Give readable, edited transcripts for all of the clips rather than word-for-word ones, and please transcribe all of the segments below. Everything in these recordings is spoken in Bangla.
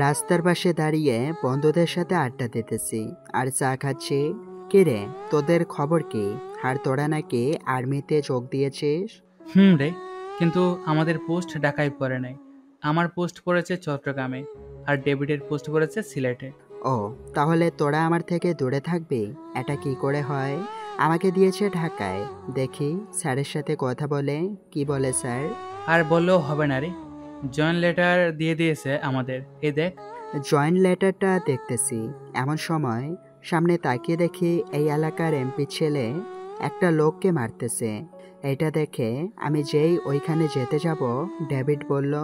রাস্তার পাশে দাঁড়িয়ে বন্ধুদের সাথে আড্ডা দিতেছি আর চা খাচ্ছি। কিরে, তোদের খবর কি? আর তোরা নাকি আর্মিতে যোগ দিয়েছিস? রে, কিন্তু আমাদের পোস্ট ঢাকায় পড়ে নাই। আমার পোস্ট পড়েছে চট্টগ্রামে, আর ডেভিডের পোস্ট পড়েছে সিলেটে। ও, তাহলে তোরা আমার থেকে দূরে থাকবি? এটা কি করে হয়? আমাকে দিয়েছে ঢাকায়। দেখি স্যারের সাথে কথা বলে। কি বলে স্যার? আর বললেও হবে না রে, জয়েন লেটার দিয়ে দিয়েছে আমাদের। এই দেখ। জয়েন্ট লেটারটা দেখতেছি। এমন সময় সামনে তাকিয়ে দেখি এই এলাকার এমপি ছেলে একটা লোককে মারতেছে। এটা দেখে আমি যেই ওইখানে যেতে যাব, ডেভিড বলল,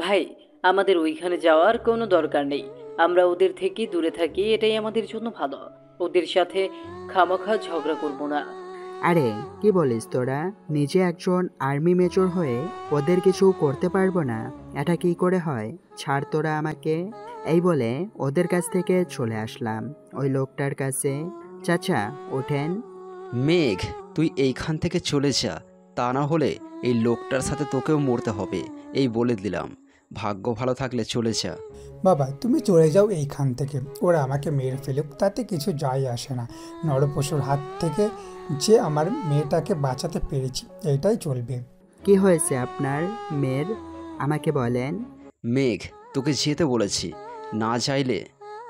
ভাই, আমাদের ওইখানে যাওয়ার কোনো দরকার নেই। আমরা ওদের থেকে দূরে থাকি, এটাই আমাদের জন্য ভালো। ওদের সাথে খামোখা ঝগড়া করব না। আরে কি বলিস তোরা? নিজে একজন আর্মি মেজর হয়ে ওদের কিছু করতে পারবো না? এটা কি করে হয়? ছাড় তোরা আমাকে। এই বলে ওদের কাছ থেকে চলে আসলাম ওই লোকটার কাছে। চাচা, ওঠেন। মেঘ, তুই এইখান থেকে চলে যা, তা না হলে এই লোকটার সাথে তোকেও মরতে হবে, এই বলে দিলাম। ভাগ্য ভালো থাকলে চলে যা। বাবা, তুমি চলে যাও এইখান থেকে। ওরা আমাকে মেরে ফেলুক, তাতে কিছু যায় আসে না। নরপশুর হাত থেকে যে আমার মেয়েটাকে বাঁচাতে পেরেছি, এটাই চলবে। কি হয়েছে আপনার মেয়ের? আমাকে বলেন। মেঘ, তোকে যেতে বলেছি, না চাইলে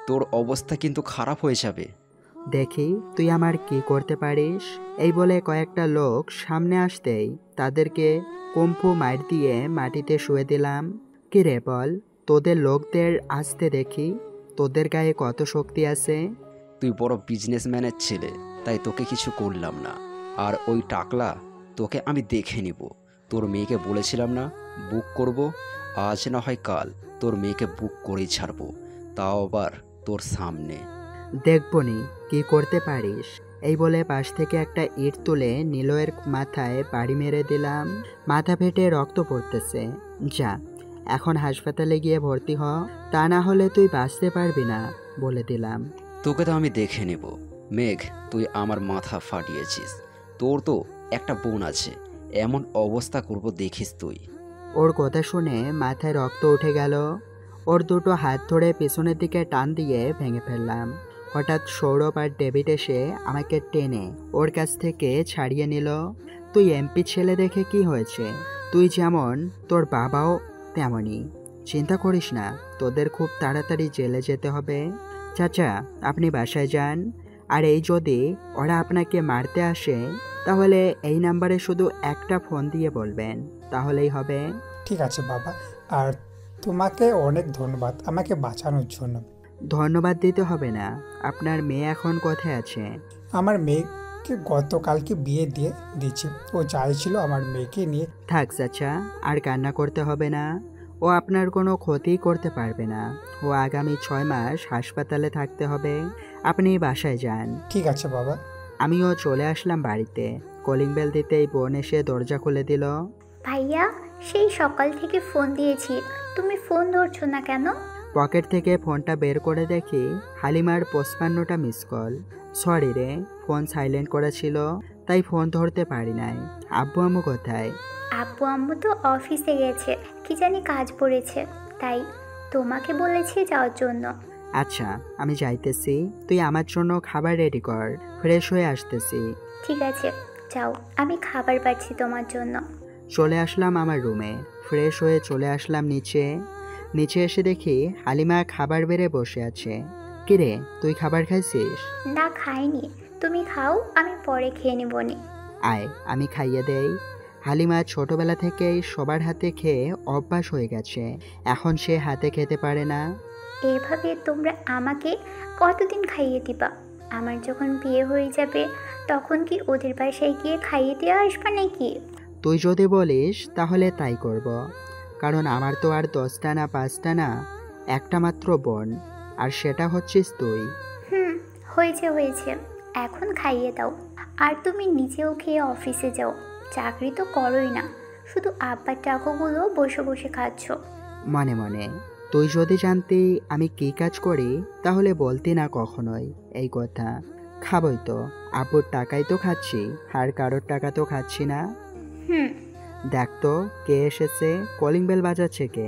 তোর অবস্থা কিন্তু খারাপ হয়ে যাবে। দেখি তুই আমার কি করতে পারিস। এই বলে কয়েকটা লোক সামনে আসতেই তাদেরকে কুম্ফু মার দিয়ে মাটিতে শুয়ে দিলাম। কি রে বল, তোদের লোকদের আসতে দেখি, তোদের গায়ে কত শক্তি আছে। তুই বড় বিজনেসম্যানের ছেলে, তাই তোকে কিছু করলাম না। আর ওই টাকলা, তোকে আমি দেখে নিব। তোর মেয়েকে বলেছিলাম না বুক করব, আজ না হয় কাল তোর মেয়েকে বুক করেই ছাড়বো, তাও আবার তোর সামনে। দেখবনি কি করতে পারিস। এই বলে পাশ থেকে একটা ইট তুলে নিলয়ের মাথায় বাড়ি মেরে দিলাম। মাথা ফেটে রক্ত পড়তেছে। যা, এখন হাসপাতালে গিয়ে ভর্তি হ, তা না হলে তুই বাঁচতে পারবি না, বলে দিলাম। তোকে তো আমি দেখে নেব। মেঘ, তুই আমার মাথা ফাটিয়েছিস। তোর তো একটা বোন আছে, এমন অবস্থা করব দেখিস তুই। ওর কথা শুনে মাথায় রক্ত উঠে গেল। ওর দুটো হাত ধরে পেছনের দিকে টান দিয়ে ভেঙে ফেললাম। হঠাৎ সৌরভ আর ডেভিড এসে আমাকে টেনে ওর কাছ থেকে ছাড়িয়ে নিল। তুই এমপি ছেলে দেখে কি হয়েছে? তুই যেমন তোর বাবাও তেমনই। চিন্তা করিস না, তোদের খুব তাড়াতাড়ি জেলে যেতে হবে। চাচা, আপনি বাসায় যান। আর এই যদি ওরা আপনাকে মারতে আসে, তাহলে এই নাম্বারে শুধু একটা ফোন দিয়ে বলবেন, তাহলেই হবে। ঠিক আছে বাবা, আর তোমাকে অনেক ধন্যবাদ আমাকে বাঁচানোর জন্য। ধন্যবাদ দিতে হবে না। আপনার মেয়ে এখন কোথায় আছে? আমার মেয়েকে গতকালকে বিয়ে দিয়ে দিয়েছি। ও চাইছিল আমার মেয়েকে নিয়ে। থাক চাচা, আর কান্না করতে হবে না। ও আপনার কোনো ক্ষতি করতে পারবে না। ও আগামী 6 মাস হাসপাতালে থাকতে হবে। আপনি বাসায় যান। ঠিক আছে বাবা। আমিও চলে আসলাম বাড়িতে। কলিং বেল দিতেই বোন এসে দরজা খুলে দিল। ভাইয়া, সেই সকাল থেকে ফোন দিয়েছি, তুমি ফোন ধরছো না কেন? পকেট থেকে ফোনটা বের করে দেখি হালিমার 55টা মিস কল। সরি রে, ফোন সাইলেন্ট করা ছিল, তাই ফোন ধরতে পারি নাই। আব্বু আম্মু কোথায়? আব্বু আম্মু তো অফিসে গেছে, কি জানি কাজ পড়েছে, তাই তোমাকে বলেছি যাওয়ার জন্য। আচ্ছা, আমি যাইতেছি। তুই আমার জন্য খাবার রেডি কর, ফ্রেশ হয়ে আসতেছি। ঠিক আছে, যাও, আমি খাবার পাচ্ছি তোমার জন্য। চলে আসলাম আমার রুমে। ফ্রেশ হয়ে চলে আসলাম নিচে। নিচে এসে দেখি হালিমা খাবার বেড়ে বসে আছে। কিরে, তুই খাবার খাইছিস? না, খাইনি, তুমি খাও, আমি পরে খেয়ে নেবনি। আয়, আমি খাইয়ে দেই। হালিমা ছোটবেলা থেকেই সবার হাতে খেয়ে অভ্যাস হয়ে গেছে, এখন সে হাতে খেতে পারে না। এভাবে তোমরা আমাকে কতদিন খাইয়ে দিবা? আমার যখন বিয়ে হয়ে যাবে, তখন কি ওদের বাসায় গিয়ে খাইয়ে দিয়ে আসবা নাকি? তুই যদি বলিস তাহলে তাই করব, কারণ আমার তো আর 10টা না 5টা না, একটা মাত্র বোন, আর সেটা হচ্ছিস তুই। হয়েছে হয়েছে, এখন খাইয়ে দাও। আর তুমি নিজেও খেয়ে অফিসে যাও, চাকরি তো করোই না, শুধু আব্বার টাকাগুলো বসে বসে খাচ্ছ। মনে মনে। তুই যদি জানতি আমি কি কাজ করি, তাহলে বলতি না কখনোই এই কথা। খাবই তো, আব্বুর টাকাই তো খাচ্ছি, আর কারোর টাকা তো খাচ্ছি না। হুম দেখ তো কে এসেছে, কলিং বেল বাজাচ্ছে কে।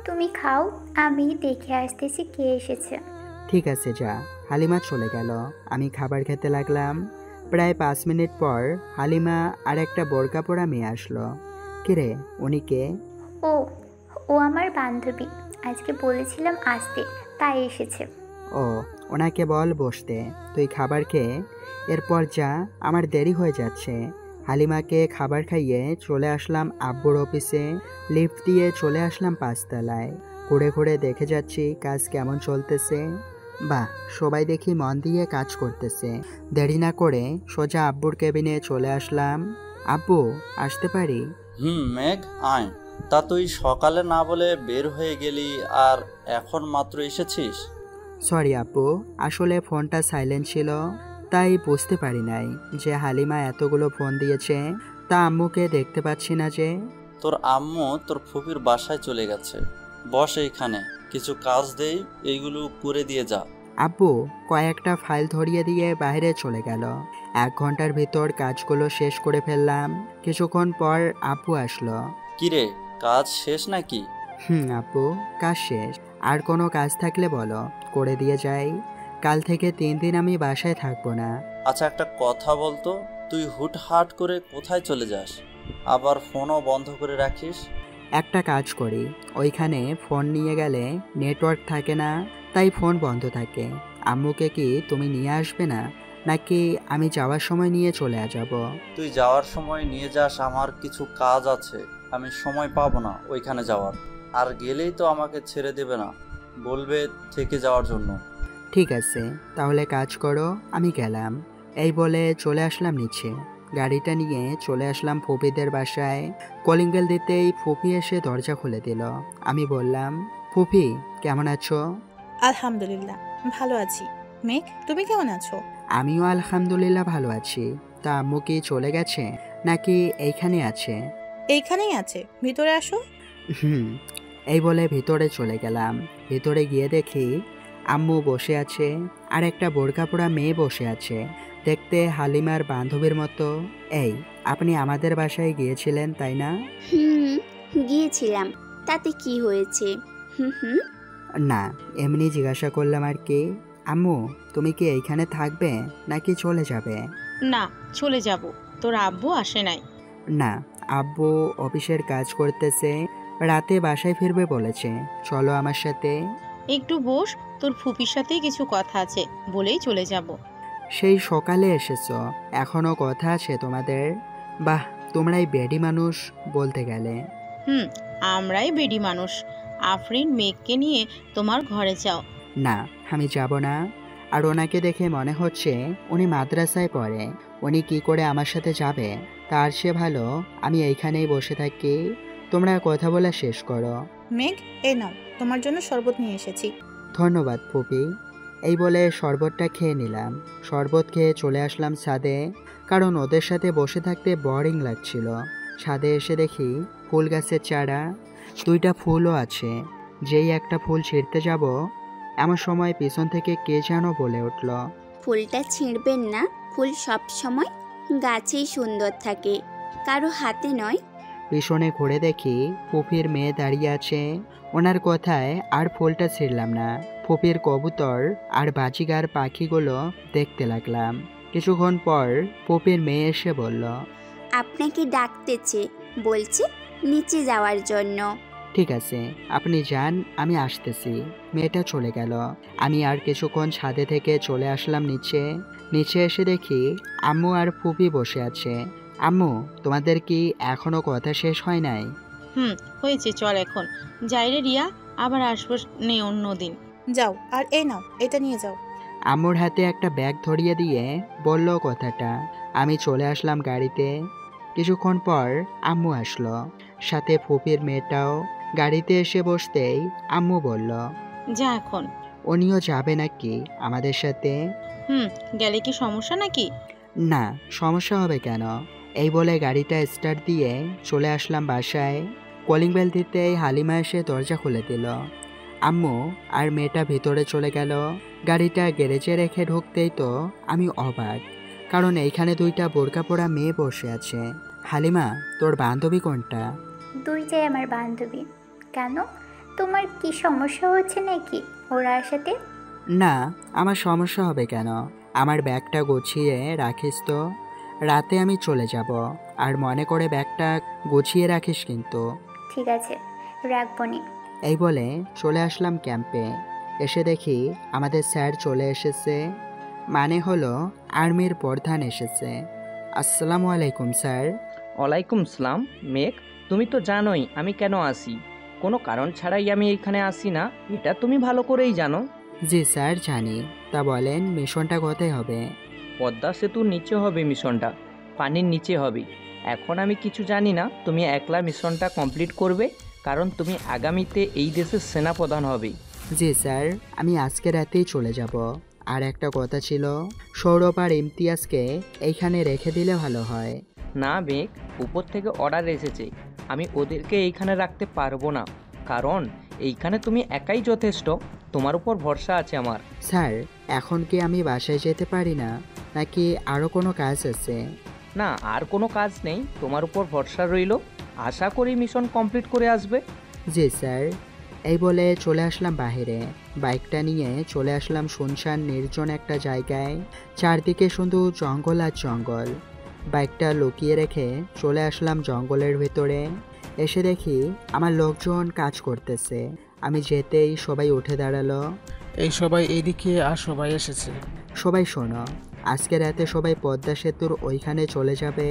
তুমি খাও, আমি দেখে আসতেছি কে এসেছে। ঠিক আছে যা। হালিমা চলে গেল। আমি খাবার খেতে লাগলাম। প্রায় 5 মিনিট পর হালিমা আর একটা বোরকা পরা মেয়ে আসলো। কিরে, উনি কে? ও ও আমার বান্ধবী, আজকে বলেছিলাম আসতে, তাই এসেছে। ও, ওনাকে বল বসতে। তুই খাবার খেয়ে এরপর যা, আমার দেরি হয়ে যাচ্ছে। হালিমাকে খাবার খাইয়ে চলে আসলাম আব্বুর অফিসে। লিফট দিয়ে চলে আসলাম 5 তলায়। ঘুরে ঘুরে দেখে যাচ্ছি কাজ কেমন চলতেছে। বাহ, সবাই দেখি মন দিয়ে কাজ করতেছে। দেরি না করে সোজা আব্বুর কেবিনে চলে আসলাম। আব্বু, আসতে পারি? মেঘ আয়। তা তুই সকালে না বলে বের হয়ে গেলি আর এখন মাত্র এসেছিস? সরি আব্বু, আসলে ফোনটা সাইলেন্ট ছিল, তাই বুঝতে পারি নাই যে হালিমা এতগুলো ফোন দিয়েছে। তা আম্মুকে দেখতে পাচ্ছি না যে। তোর আম্মু তোর ফুপির বাসায় চলে গেছে। বস এইখানে, কিছু কাজ দেই, এইগুলো করে দিয়ে যা। আব্বু কয়েকটা ফাইল ধরিয়ে দিয়ে বাইরে চলে গেল। 1 ঘন্টার ভিতর কাজগুলো শেষ করে ফেললাম। কিছুক্ষণ পর আব্বু আসলো। কিরে, কাজ শেষ নাকি? আব্বু, কাজ শেষ। আর কোনো কাজ থাকলে বলো, করে দিয়ে যাই। কাল থেকে 3 দিন আমি বাসায় থাকবো না। আচ্ছা, একটা কথা বলতো, তুই হুটহাট করে কোথায় চলে যাস, আবার ফোনও বন্ধ করে রাখিস? একটা কাজ করি, ওইখানে ফোন নিয়ে গেলে নেটওয়ার্ক থাকে না, তাই ফোন বন্ধ থাকে। আম্মুকে কি তুমি নিয়ে আসবে না, নাকি আমি যাওয়ার সময় নিয়ে চলে যাব? তুই যাওয়ার সময় নিয়ে যাস, আমার কিছু কাজ আছে, আমি সময় পাবো না ওইখানে যাওয়ার। আর গেলেই তো আমাকে ছেড়ে দেবে না, বলবে থেকে যাওয়ার জন্য। ঠিক আছে, তাহলে কাজ করো, আমি গেলাম। এই বলে চলে আসলাম নিচে। গাড়িটা নিয়ে চলে আসলাম ফুপিদের বাসায়। কলিং বেল দিতেই ফুপি এসে দরজা খুলে দিল। আমি বললাম, ফুপি কেমন আছো? আলহামদুলিল্লাহ ভালো আছি। মেঘ, তুমি কেমন আছো? আমিও আলহামদুলিল্লাহ ভালো আছি। তা আম্মু কি চলে গেছে, নাকি এইখানে আছে? এইখানেই আছে, ভিতরে আসো। হুম, এই বলে ভিতরে চলে গেলাম। ভিতরে গিয়ে দেখি আম্মু বসে আছে, আর একটা বোরকা পরা মেয়ে বসে আছে, দেখতে হালিমার বান্ধবীর মতো। এই, আপনি আমাদের বাসায় গিয়েছিলেন তাই না? গিয়েছিলাম, তাতে কি হয়েছে? হুম। না, এমনি জিজ্ঞাসা করলাম আর কি। আম্মু, তুমি কি এইখানে থাকবে নাকি চলে যাবে? না, চলে যাব, তোর আব্বু আসে নাই। না, আব্বু অফিসের কাজ করতেছে, রাতে বাসায় ফিরবে বলেছে। চলো আমার সাথে। একটু বস, তোর ফুপির সাথেই কিছু কথা আছে, বলেই চলে যাব। সেই সকালে এসেছো, এখনো কথা আছে তোমাদের? বাহ, তোমরাই বেডি মানুষ বলতে গেলে। আমরাই বেডি মানুষ। আফরিন মেঘকে নিয়ে তোমার ঘরে যাও। না, আমি যাব না। আর ওনাকে দেখে মনে হচ্ছে উনি মাদ্রাসায় পড়ে। উনি কি করে আমার সাথে যাবে? তার সে ভালো আমি এইখানেই বসে থাকি। তোমরা কথা বলা শেষ করো। মেঘ, এ নাও, তোমার জন্য শরবত নিয়ে এসেছি। ধন্যবাদ ফুপি। এই বলে শরবতটা খেয়ে নিলাম। শরবত খেয়ে চলে আসলাম ছাদে, কারণ ওদের সাথে বসে থাকতে বোরিং লাগছিল। ছাদে এসে দেখি ফুল গাছের চারা, 2টা ফুলও আছে। যেই একটা ফুল ছিঁড়তে যাব, এমন সময় পিছন থেকে কে যেন বলে উঠল, ফুলটা ছিঁড়বেন না, ফুল সব সময় গাছেই সুন্দর থাকে, কারো হাতে নয়। পিছনে ঘুরে দেখি ফুপির মেয়ে দাঁড়িয়ে আছে। ওনার কথায় আর ফুলটা ছিঁড়লাম না। ফুপির কবুতর আর বাজিগার পাখিগুলো দেখতে লাগলাম। কিছুক্ষণ পর ফুপির মেয়ে এসে বলল, আপনাকে ডাকতেছে, বলছে নিচে যাওয়ার জন্য। ঠিক আছে, আপনি যান, আমি আসতেছি। মেয়েটা চলে গেল। আমি আর কিছুক্ষণ ছাদে থেকে চলে আসলাম নিচে। নিচে এসে দেখি আম্মু আর ফুপি বসে আছে। আম্মু, তোমাদের কি এখনো কথা শেষ হয় নাই? হয়েছে, চল এখন যাই রে রিয়া, আবার আসবো নে অন্যদিন। যাও, আর এই নাও, এটা নিয়ে যাও। আম্মুর হাতে একটা ব্যাগ ধরিয়ে দিয়ে বলল কথাটা। আমি চলে আসলাম গাড়িতে। কিছুক্ষণ পর আম্মু আসলো, সাথে ফুপির মেয়েটাও। গাড়িতে এসে বসতেই আম্মু বলল, যা এখন। উনিও যাবে নাকি আমাদের সাথে? গেলে কি সমস্যা নাকি? না, সমস্যা হবে কেন? এই বলে গাড়িটা স্টার্ট দিয়ে চলে আসলাম বাসায়। কলিং বেল দিতেই হালিমা এসে দরজা খুলে দিল। আম্মু আর মেয়েটা ভিতরে চলে গেল। গাড়িটা গ্যারেজে রেখে ঢুকতেই তো আমি অবাক, কারণ এইখানে 2টা বোরকা পরা মেয়ে বসে আছে। হালিমা, তোর বান্ধবী কোনটা? দুইটাই আমার বান্ধবী। কেন, তোমার কি সমস্যা হচ্ছে নাকি ওরা সাথে? না, আমার সমস্যা হবে কেন? আমার ব্যাগটা গুছিয়ে রাখিস তো, রাতে আমি চলে যাব। আর মনে করে ব্যাগটা গুছিয়ে রাখিস কিন্তু। ঠিক আছে, রাখবনি। এই বলে চলে আসলাম ক্যাম্পে। এসে দেখি আমাদের স্যার চলে এসেছে, মানে হলো আর্মির প্রধান এসেছে। আসসালামু আলাইকুম স্যার। ওয়ালাইকুম সালাম। মেঘ, তুমি তো জানোই আমি কেন আসি। কোনো কারণ ছাড়াই আমি এইখানে আসি না, এটা তুমি ভালো করেই জানো। জি স্যার জানি। তা বলেন মিশনটা কোথায় হবে? পদ্মা সেতুর নিচে হবে মিশনটা, পানির নিচে হবে। এখন আমি কিছু জানি না, তুমি একলা মিশনটা কমপ্লিট করবে, কারণ তুমি আগামীতে এই দেশের সেনাপ্রধান হবে। জি স্যার, আমি আজকে রাতেই চলে যাব। আর একটা কথা ছিল, সৌরভ আর ইমতিয়াজকে এইখানে রেখে দিলে ভালো হয়। না মেঘ, উপর থেকে অর্ডার এসেছে, আমি ওদেরকে এইখানে রাখতে পারবো না, কারণ এইখানে তুমি একাই যথেষ্ট। তোমার উপর ভরসা আছে আমার। স্যার, এখন কি আমি বাসায় যেতে পারি না, নাকি আরও কোনো কাজ আছে? না, আর কোনো কাজ নেই, তোমার উপর ভরসা রইল। আশা করি মিশন কমপ্লিট করে আসবে। জি স্যার। এই বলে চলে আসলাম বাইরে। বাইকটা নিয়ে চলে আসলাম শুনশান নির্জন একটা জায়গায়। চারদিকে শুধু জঙ্গল আর জঙ্গল। বাইকটা লুকিয়ে রেখে চলে আসলাম জঙ্গলের ভেতরে। এসে দেখি আমার লোকজন কাজ করতেছে। আমি যেতেই সবাই উঠে দাঁড়ালো। এই সবাই এইদিকে আর সবাই এসেছে। সবাই শোনো, আজকে রাতে সবাই পদ্মা সেতুর ওইখানে চলে যাবে।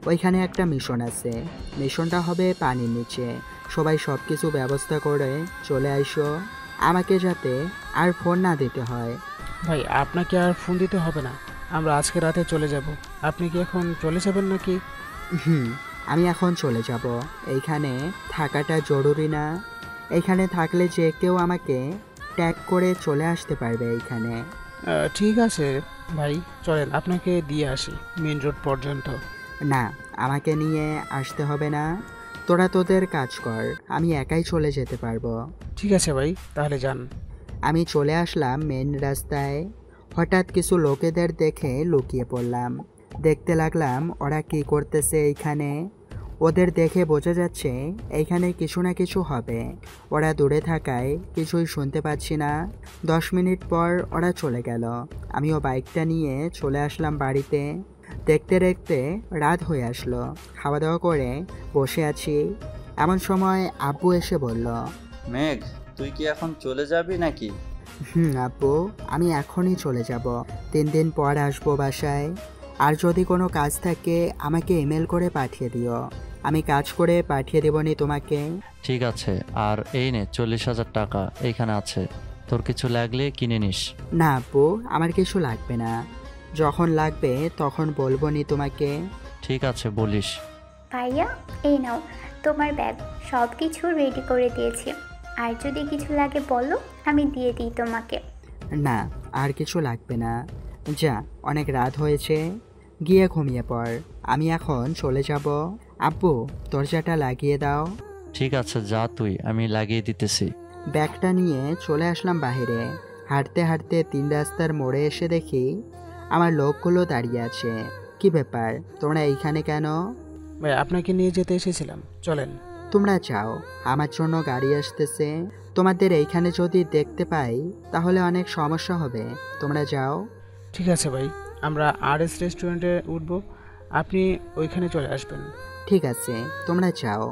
ওইখানে একটা মিশন আছে। মিশনটা হবে পানির নিচে। সবাই সব কিছু ব্যবস্থা করে চলে আইসো, আমাকে যাতে আর ফোন না দিতে হয়। ভাই, আপনাকে আর ফোন দিতে হবে না, আমরা আজকে রাতে চলে যাব। আপনি কি এখন চলে যাবেন নাকি? আমি এখন চলে যাব। এইখানে থাকাটা জরুরি না। এইখানে থাকলে যে কেউ আমাকে ট্যাগ করে চলে আসতে পারবে এইখানে। ঠিক আছে ভাই, চলেন আপনাকে দিয়ে আসি মেন রোড পর্যন্ত। না, আমাকে নিয়ে আসতে হবে না। তোরা তোদের কাজ কর, আমি একাই চলে যেতে পারবো। ঠিক আছে ভাই, তাহলে যান। আমি চলে আসলাম মেন রাস্তায়। হঠাৎ কিছু লোকেদের দেখে লুকিয়ে পড়লাম। দেখতে লাগলাম ওরা কি করতেছে এইখানে। ওদের দেখে বোঝা যাচ্ছে এইখানে কিছু না কিছু হবে। ওরা দূরে থাকায় কিছুই শুনতে পাচ্ছি না। 10 মিনিট পর ওরা চলে গেল। আমিও বাইকটা নিয়ে চলে আসলাম বাড়িতে। দেখতে দেখতে রাত হয়ে আসলো। খাওয়া দাওয়া করে বসে আছি, এমন সময় আব্বু এসে বলল, মেঘ, তুই কি এখন চলে যাবি নাকি? আব্বু, আমি এখনই চলে যাব। 3 দিন পর আসবো বাসায়। আর যদি কোনো কাজ থাকে আমাকে ইমেল করে পাঠিয়ে দিও, আমি কাজ করে পাঠিয়ে দেবনি তোমাকে। ঠিক আছে, আর এই নে 40,000 টাকা এইখানে আছে, তোর কিছু লাগলে কিনে নিস। না আব্বু, আমার কিছু লাগবে না, যখন লাগবে তখন বলবো নি তোমাকে। ঠিক আছে বলিস। ভাইয়া, এই নাও তোমার ব্যাগ, সব কিছু রেডি করে দিয়েছি। আর যদি কিছু লাগে বলো, আমি দিয়ে দিই তোমাকে। না, আর কিছু লাগবে না। যা, অনেক রাত হয়েছে, গিয়ে ঘুমিয়ে পড়। আমি এখন চলে যাব। আব্বু, দরজাটা লাগিয়ে দাও। ঠিক আছে, যা তুই, আমি লাগিয়ে দিতেছি। ব্যাগটা নিয়ে চলে আসলাম বাইরে। হাঁটতে হাঁটতে 3 রাস্তার মোড়ে এসে দেখি আমার লোকগুলো দাঁড়িয়ে আছে। কি ব্যাপার, তোমরা এইখানে কেন? ভাই, আপনাকে নিয়ে যেতে এসেছিলাম, চলেন। তোমরা যাও, আমার জন্য গাড়ি আসতেছে। তোমাদের এইখানে যদি দেখতে পাই তাহলে অনেক সমস্যা হবে। তোমরা যাও। ঠিক আছে ভাই, আমরা RS রেস্টুরেন্টে উঠব, আপনি ওইখানে চলে আসবেন। ঠিক আছে, তোমরা যাও,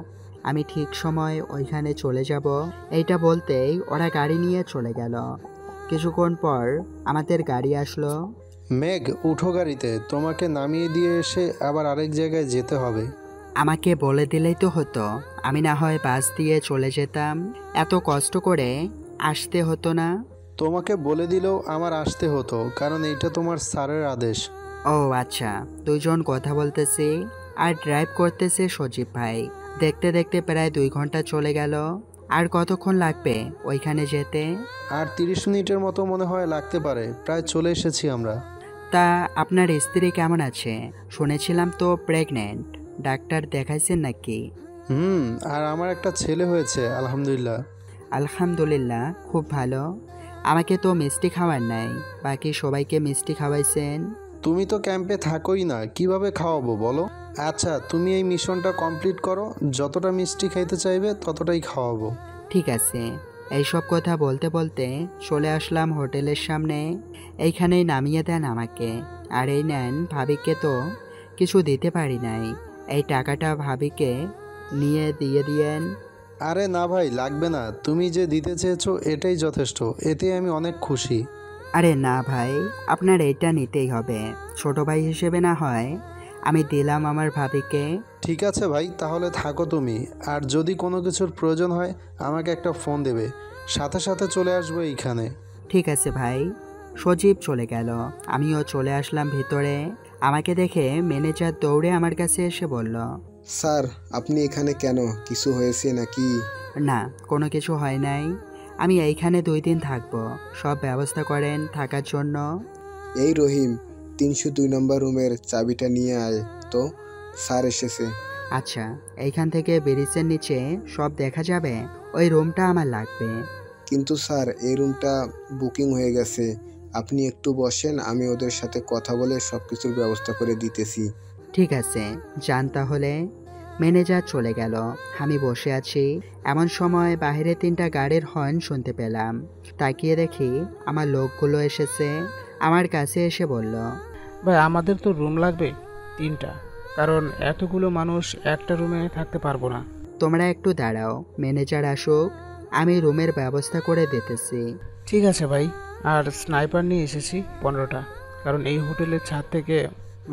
আমি ঠিক সময় ওইখানে চলে যাব। এইটা বলতেই ওরা গাড়ি নিয়ে চলে গেল। কিছুক্ষণ পর আমাদের গাড়ি আসলো। মেঘ, উঠো গাড়িতে, তোমাকে নামিয়ে দিয়ে এসে আবার আরেক জায়গায় যেতে হবে। আমাকে বলে দিলেই তো হতো, আমি না হয় বাস দিয়ে চলে যেতাম, এত কষ্ট করে আসতে হতো না। তোমাকে বলে দিলেও আমার আসতে হতো, কারণ এইটা তোমার স্যারের আদেশ। ও আচ্ছা, দুজন কথা বলতেছি আর ড্রাইভ করতেছে সজীব ভাই। দেখতে দেখতে প্রায় 2 ঘন্টা চলে গেল। আর কতক্ষণ লাগবে ওইখানে যেতে? আর 30 মিনিটের মতো মনে হয় লাগতে পারে, প্রায় চলে এসেছি আমরা। তা আপনার স্ত্রী কেমন আছে? শুনেছিলাম তো প্রেগনেন্ট, ডাক্তার দেখাইছেন নাকি? আর আমার একটা ছেলে হয়েছে, আলহামদুলিল্লাহ। আলহামদুলিল্লাহ, খুব ভালো। আমাকে তো মিষ্টি খাওয়ার নাই, বাকি সবাইকে মিষ্টি খাওয়াইছেন। তুমি তো ক্যাম্পে থাকোই না, কিভাবে খাওয়াবো বলো? আচ্ছা, তুমি এই মিশনটা কমপ্লিট করো, যতটা মিষ্টি খাইতে চাইবে ততটাই খাওয়াবো। ঠিক আছে। এইসব কথা বলতে বলতে চলে আসলাম হোটেলের সামনে। এইখানেই নামিয়ে দেন আমাকে। আর এই নেন, ভাবিকে তো কিছু দিতে পারি নাই, এই টাকাটা ভাবিকে নিয়ে দিয়ে দিয়েন। আরে না ভাই, লাগবে না, তুমি যে দিতে চেয়েছো এটাই যথেষ্ট, এতে আমি অনেক খুশি। আরে না ভাই, আপনার এইটা নিতেই হবে। ছোট ভাই হিসেবে না হয় আমি দিলাম আমার ভাবিকে। ঠিক আছে ভাই, তাহলে থাকো তুমি। আর যদি কোনো কিছুর প্রয়োজন হয় আমাকে একটা ফোন দেবে, সাথে সাথে চলে আসবো এইখানে। ঠিক আছে ভাই। সজীব চলে গেল, আমিও চলে আসলাম ভিতরে। আমাকে দেখে ম্যানেজার দৌড়ে আমার কাছে এসে বলল, স্যার আপনি এখানে কেন, কিছু হয়েছে নাকি? না, কোনো কিছু হয় নাই। আমি এইখানে 2 দিন থাকবো, সব ব্যবস্থা করেন থাকার জন্য। এই রহিম, 302 নম্বর রুমের চাবিটা নিয়ে আয় তো, স্যার এসেছে। আচ্ছা, এইখান থেকে ব্রিজের নিচে সব দেখা যাবে, ওই রুমটা আমার লাগবে। কিন্তু স্যার এই রুমটা বুকিং হয়ে গেছে, আপনি একটু বসেন, আমি ওদের সাথে কথা বলে সব কিছুর ব্যবস্থা করে দিতেছি। ঠিক আছে, যান তাহলে। ম্যানেজার চলে গেল, আমি বসে আছি। এমন সময় বাইরে 3টা গাড়ির হর্ন শুনতে পেলাম। তাকিয়ে দেখি আমার লোকগুলো এসেছে। আমার কাছে এসে বলল, ভাই আমাদের তো রুম লাগবে 3টা, কারণ এতগুলো মানুষ একটা রুমে থাকতে পারবো না। তোমরা একটু দাঁড়াও, ম্যানেজার আসুক, আমি রুমের ব্যবস্থা করে দিতেছি। ঠিক আছে ভাই। আর স্নাইপার নিয়ে এসেছি 15টা, কারণ এই হোটেলের ছাদ থেকে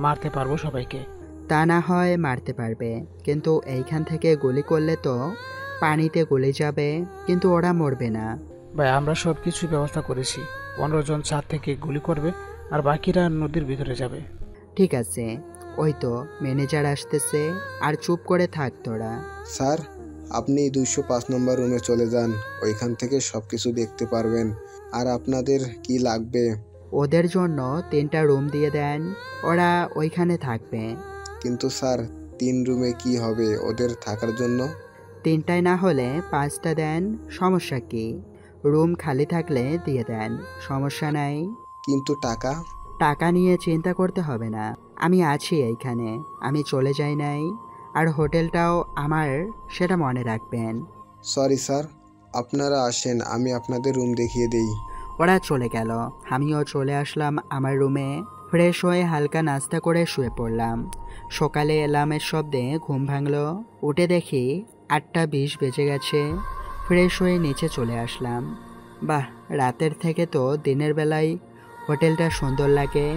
মারতে পারবো সবাইকে। তা না হয় মারতে পারবে, কিন্তু এইখান থেকে গুলি করলে তো পানিতে গলে যাবে, কিন্তু ওরা মরবে না। ভাই আমরা সব কিছু ব্যবস্থা করেছি, 15 জন ছাদ থেকে গুলি করবে আর বাকিরা নদীর ভিতরে যাবে। ঠিক আছে, ওই তো ম্যানেজার আসতেছে, আর চুপ করে থাক তোরা। স্যার আপনি 205 নম্বর রুমে চলে যান, ওইখান থেকে সব কিছু দেখতে পারবেন। আর আপনাদের কি লাগবে? ওদের জন্য 3টা রুম দিয়ে দেন, ওরা ওইখানে থাকবে। কিন্তু স্যার 3 রুমে কি হবে ওদের থাকার জন্য? 3টায় না হলে 5টা দেন, সমস্যা কি? রুম খালি থাকলে দিয়ে দেন, সমস্যা নাই। কিন্তু টাকা? টাকা নিয়ে চিন্তা করতে হবে না, আমি আছি এইখানে, আমি চলে যাই নাই। আর হোটেলটাও আমার, সেটা মনে রাখবেন। সরি স্যার, আপনারা আসেন, আমি আপনাদের রুম দেখিয়ে দেই। ওরা চলে গেল, আমিও চলে আসলাম আমার রুমে। ফ্রেশ হয়ে হালকা নাস্তা করে শুয়ে পড়লাম। সকালে অ্যালার্মের শব্দে ঘুম ভাঙলো। উঠে দেখি 8টা 20 বেজে গেছে। ফ্রেশ হয়ে নিচে চলে আসলাম। বাহ, রাতের থেকে তো দিনের বেলায় হোটেলটা সুন্দর লাগে।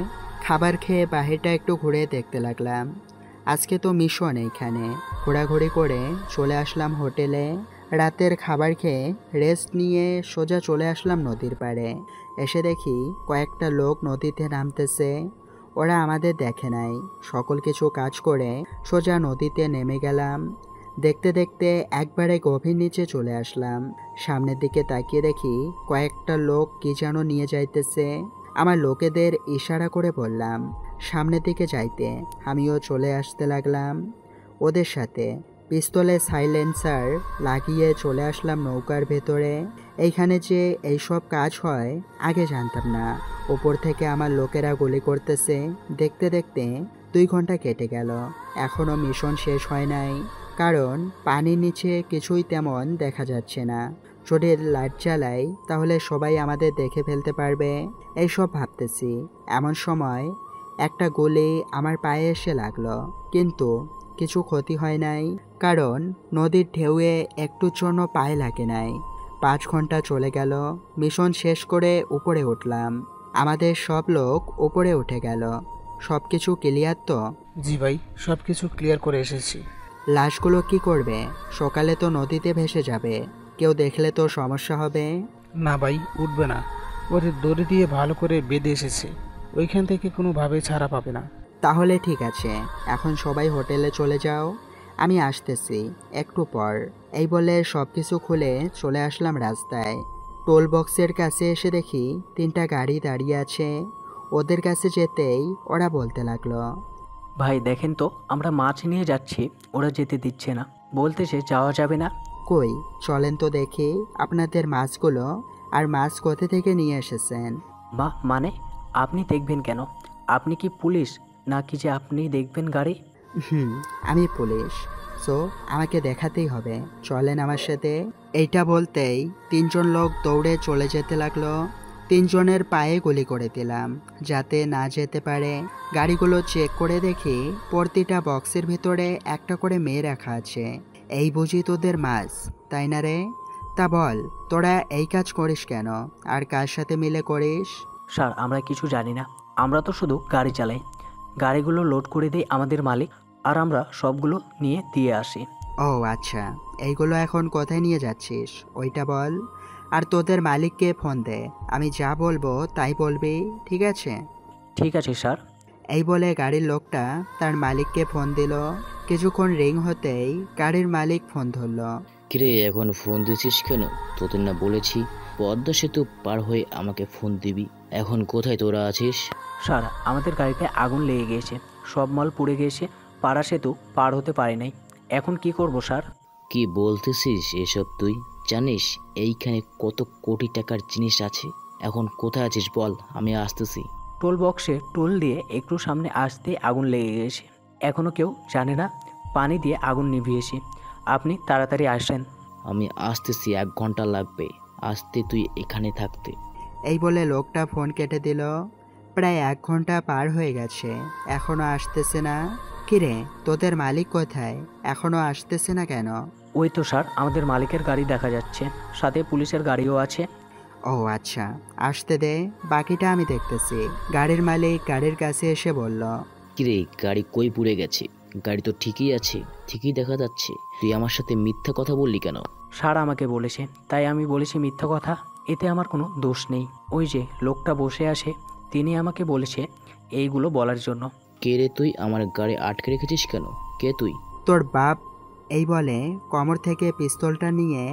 খাবার খেয়ে বাহিরটা একটু ঘুরে দেখতে লাগলাম। আজকে তো মিশন এইখানে। ঘোরাঘুরি করে চলে আসলাম হোটেলে। রাতের খাবার খেয়ে রেস্ট নিয়ে সোজা চলে আসলাম নদীর পাড়ে। এসে দেখি কয়েকটা লোক নদীতে নামতেছে। ওরা আমাদের দেখে নাই। সকল কিছু কাজ করে সোজা নদীতে নেমে গেলাম। দেখতে দেখতে একবারে গভীর নিচে চলে আসলাম। সামনের দিকে তাকিয়ে দেখি কয়েকটা লোক কি যেন নিয়ে যাইতেছে। আমার লোকেদের ইশারা করে বললাম সামনের দিকে যাইতে। আমিও চলে আসতে লাগলাম ওদের সাথে। পিস্তলে সাইলেন্সার লাগিয়ে চলে আসলাম নৌকার ভেতরে। এইখানে যে এইসব কাজ হয় আগে জানতাম না। ওপর থেকে আমার লোকেরা গুলি করতেছে। দেখতে দেখতে 2 ঘন্টা কেটে গেল। এখনও মিশন শেষ হয় নাই, কারণ পানির নিচে কিছুই তেমন দেখা যাচ্ছে না। যদি লাইট জ্বালাই তাহলে সবাই আমাদের দেখে ফেলতে পারবে, এইসব ভাবতেছি। এমন সময় একটা গুলি আমার পায়ে এসে লাগলো, কিন্তু কিছু ক্ষতি হয় নাই, কারণ নদীর ঢেউয়ে একটুর জন্য পায়ে লাগে নাই। 5 ঘন্টা চলে গেল। মিশন শেষ করে উপরে উঠলাম। আমাদের সব লোক উপরে উঠে গেল। সব কিছু ক্লিয়ার তো? জি ভাই, সব কিছু ক্লিয়ার করে এসেছি। লাশগুলো কি করবে? সকালে তো নদীতে ভেসে যাবে, কেউ দেখলে তো সমস্যা হবে। না ভাই, উঠবে না। ওদের দড়ি দিয়ে ভালো করে বেঁধে এসেছে, ওইখান থেকে কোনোভাবে ছাড়া পাবে না। তাহলে ঠিক আছে, এখন সবাই হোটেলে চলে যাও, আমি আসতেছি একটু পর। এই বলে সব কিছু খুলে চলে আসলাম রাস্তায়। টোল বক্সের কাছে এসে দেখি 3টা গাড়ি দাঁড়িয়ে আছে। ওদের কাছে যেতেই ওরা বলতে লাগলো, ভাই দেখেন তো, আমরা মাছ নিয়ে যাচ্ছি, ওরা যেতে দিচ্ছে না, বলতেছে যাওয়া যাবে না। কই চলেন তো দেখি আপনাদের মাছগুলো। আর মাছ কোথা থেকে নিয়ে এসেছেন? মানে আপনি দেখবেন কেন? আপনি কি পুলিশ নাকি যে আপনি দেখবেন গাড়ি? আমি পুলিশ, সো আমাকে দেখাতেই হবে, চলেন আমার সাথে। এইটা বলতেই 3জন লোক দৌড়ে চলে যেতে লাগলো। 3জনের পায়ে গুলি করে দিলাম যাতে না যেতে পারে। গাড়িগুলো চেক করে দেখি প্রতিটা বক্সের ভিতরে একটা করে মেয়ে রাখা আছে। এই বুঝি তোদের মাছ, তাই না রে? তা বল, তোরা এই কাজ করিস কেন, আর কার সাথে মিলে করিস? স্যার আমরা কিছু জানি না, আমরা তো শুধু গাড়ি চালাই। গাড়িগুলো লোড করে দেয় আমাদের মালিক, আর আমরা সবগুলো নিয়ে দিয়ে আসি। ও আচ্ছা, এইগুলো এখন কোথায় নিয়ে যাচ্ছিস ওইটা বল। আর তোদের মালিককে ফোন দে, আমি যা বলবো তাই বলবি, ঠিক আছে? ঠিক আছে স্যার। এই বলে গাড়ির লোকটা তার মালিককে ফোন দিল। কিছুক্ষণ রিং হতেই গাড়ির মালিক ফোন ধরল। কিরে এখন ফোন দিয়েছিস কেন? তোদের না বলেছি পদ্মা সেতু পার হয়ে আমাকে ফোন দিবি? এখন কোথায় তোরা আছিস? স্যার আমাদের গাড়িতে আগুন লেগে গিয়েছে, সব মাল পুড়ে গিয়েছে, পাড়া সেতু পার হতে পারি নাই। এখন কি করব স্যার? কি বলতেছিস এসব? তুই জানিস এইখানে কত কোটি টাকার জিনিস আছে? এখন কোথায় আছিস বল, আমি আসতেছি। টোল বক্সে টোল দিয়ে একটু সামনে আসতে আগুন লেগে গেছে, এখনও কেউ জানে না, পানি দিয়ে আগুন নিভিয়েছি, আপনি তাড়াতাড়ি আসেন। আমি আসতেছি, 1 ঘন্টা লাগবে আসতে, তুই এখানে থাকতে। এই বলে লোকটা ফোন কেটে দিল। প্রায় 1 ঘন্টা পার হয়ে গেছে, এখনো আসতেছে না। কিরে তোদের মালিক কোথায়, এখনো আসতেছে না কেন? ওই তো স্যার আমাদের মালিকের গাড়ি দেখা যাচ্ছে, সাথে পুলিশের গাড়িও আছে। ও আচ্ছা, আসতে দে, বাকিটা আমি দেখতেছি। গাড়ির মালিক গাড়ির কাছে এসে বলল, কিরে গাড়ি কই পুড়ে গেছে? গাড়ি তো ঠিকই আছে, ঠিকই দেখা যাচ্ছে, তুই আমার সাথে মিথ্যা কথা বললি কেন? স্যার আমাকে বলেছে, তাই আমি বলেছি মিথ্যা কথা, এতে আমার কোনো দোষ নেই। ওই যে লোকটা বসে আছে, তিনি আমাকে বলেছে এইগুলো বলার জন্য। কে রে তুই? আমার গাড়ি আটকে রেখেছিস কেন? কে তুই? তোর বাপ। এই বলে কোমর থেকে পিস্তলটা নিয়ে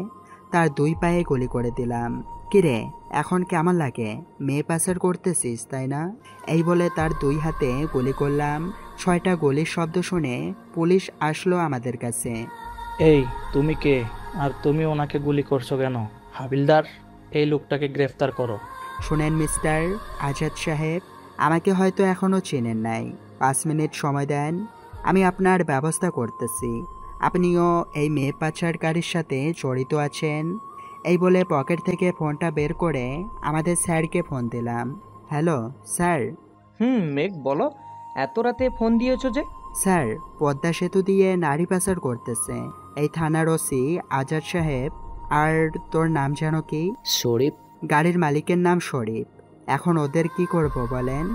তার 2 পায়ে গুলি করে দিলাম। কিরে এখন কেমন লাগে, মেয়ে পাচার করতেছিস তাই না? এই বলে তার 2 হাতে গুলি করলাম। 6টা গুলির শব্দ শুনে পুলিশ আসলো আমাদের কাছে। এই তুমি কে, আর তুমি ওনাকে গুলি করছো কেন? হাবিলদার, এই লোকটাকে গ্রেফতার করো। শুনেন মিস্টার আজাদ সাহেব, আমাকে হয়তো এখনো চেনেন নাই, 5 মিনিট সময় দেন, আমি আপনার ব্যবস্থা করতেছি। আপনিও এই মেয়ে পাচারকারীর সাথে জড়িত আছেন। এই বলে পকেট থেকে ফোনটা বের করে আমাদের স্যারকে ফোন দিলাম। Hello sir. মেঘ বলো, এত রাতে ফোন দিয়েছো যে? স্যার পদ্মা সেতু দিয়ে নারী পাচার করতেছে এই থানার ওসি আজাদ সাহেব। আর তোর নাম জানো কি? শরীফ। গাড়ির মালিকের নাম শরীফ। এখন ওদের কি করব বলেন?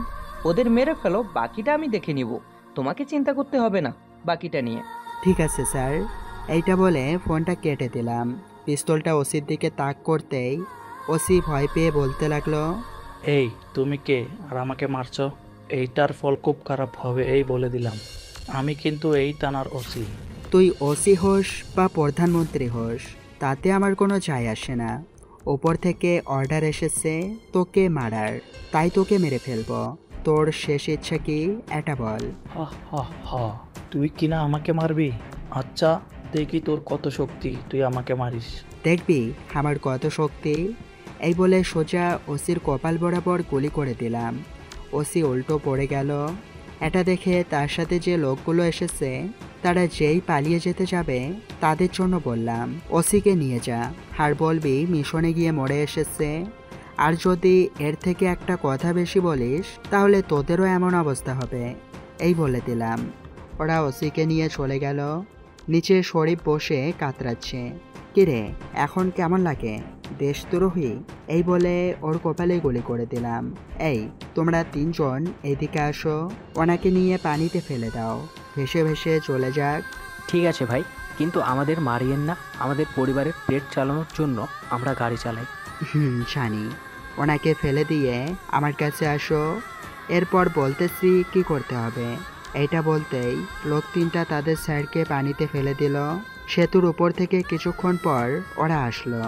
ওদের মেরে ফেলো, বাকিটা আমি দেখে নিব, তোমাকে চিন্তা করতে হবে না বাকিটা নিয়ে। ঠিক আছে স্যার। এইটা বলে ফোনটা কেটে দিলাম। পিস্তলটা ওসির দিকে তাক করতেই ওসি ভয় পেয়ে বলতে লাগলো, এই তুমি কে আর আমাকে মারছো? এইটার ফল খুব খারাপ হবে এই বলে দিলাম। আমি কিন্তু এই থানার ওসি। তুই ওসি হোস বা প্রধানমন্ত্রী হোস, তাতে আমার কোনো যায় আসে না। ওপর থেকে অর্ডার এসেছে তোকে মারার, তাই তোকে মেরে ফেলবো। তোর শেষ ইচ্ছা কি এটা বল। তুই কিনা আমাকে মারবি? আচ্ছা দেখি তোর কত শক্তি, তুই আমাকে মারিস। দেখবি আমার কত শক্তি। এই বলে সোজা ওসির কপাল বরাবর গুলি করে দিলাম। ওসি উল্টো পড়ে গেল। এটা দেখে তার সাথে যে লোকগুলো এসেছে তারা যেই পালিয়ে যেতে যাবে তাদের জন্য বললাম, ওসিকে নিয়ে যা, আর বলবি মিশনে গিয়ে মরে এসেছে। আর যদি এর থেকে একটা কথা বেশি বলিস তাহলে তোদেরও এমন অবস্থা হবে, এই বলে দিলাম। ওরা ওসিকে নিয়ে চলে গেল। নিচে শরীফ বসে কাতরাচ্ছে। কিরে এখন কেমন লাগে, দেশদ্রোহী? এই বলে ওর কপালে গুলি করে দিলাম। এই তোমরা 3জন এদিকে আসো, ওনাকে নিয়ে পানিতে ফেলে দাও, ভেসে ভেসে চলে যাক। ঠিক আছে ভাই, কিন্তু আমাদের মারিয়েন না, আমাদের পরিবারের পেট চালানোর জন্য আমরা গাড়ি চালাই। জানি। ওনাকে ফেলে দিয়ে আমার কাছে আসো, এরপর বলতেছি কি করতে হবে। এইটা বলতেই লোক 3টা তাদের স্যারকে পানিতে ফেলে দিল। সেতুর উপর থেকে কিছুক্ষণ পর ওরা আসলো।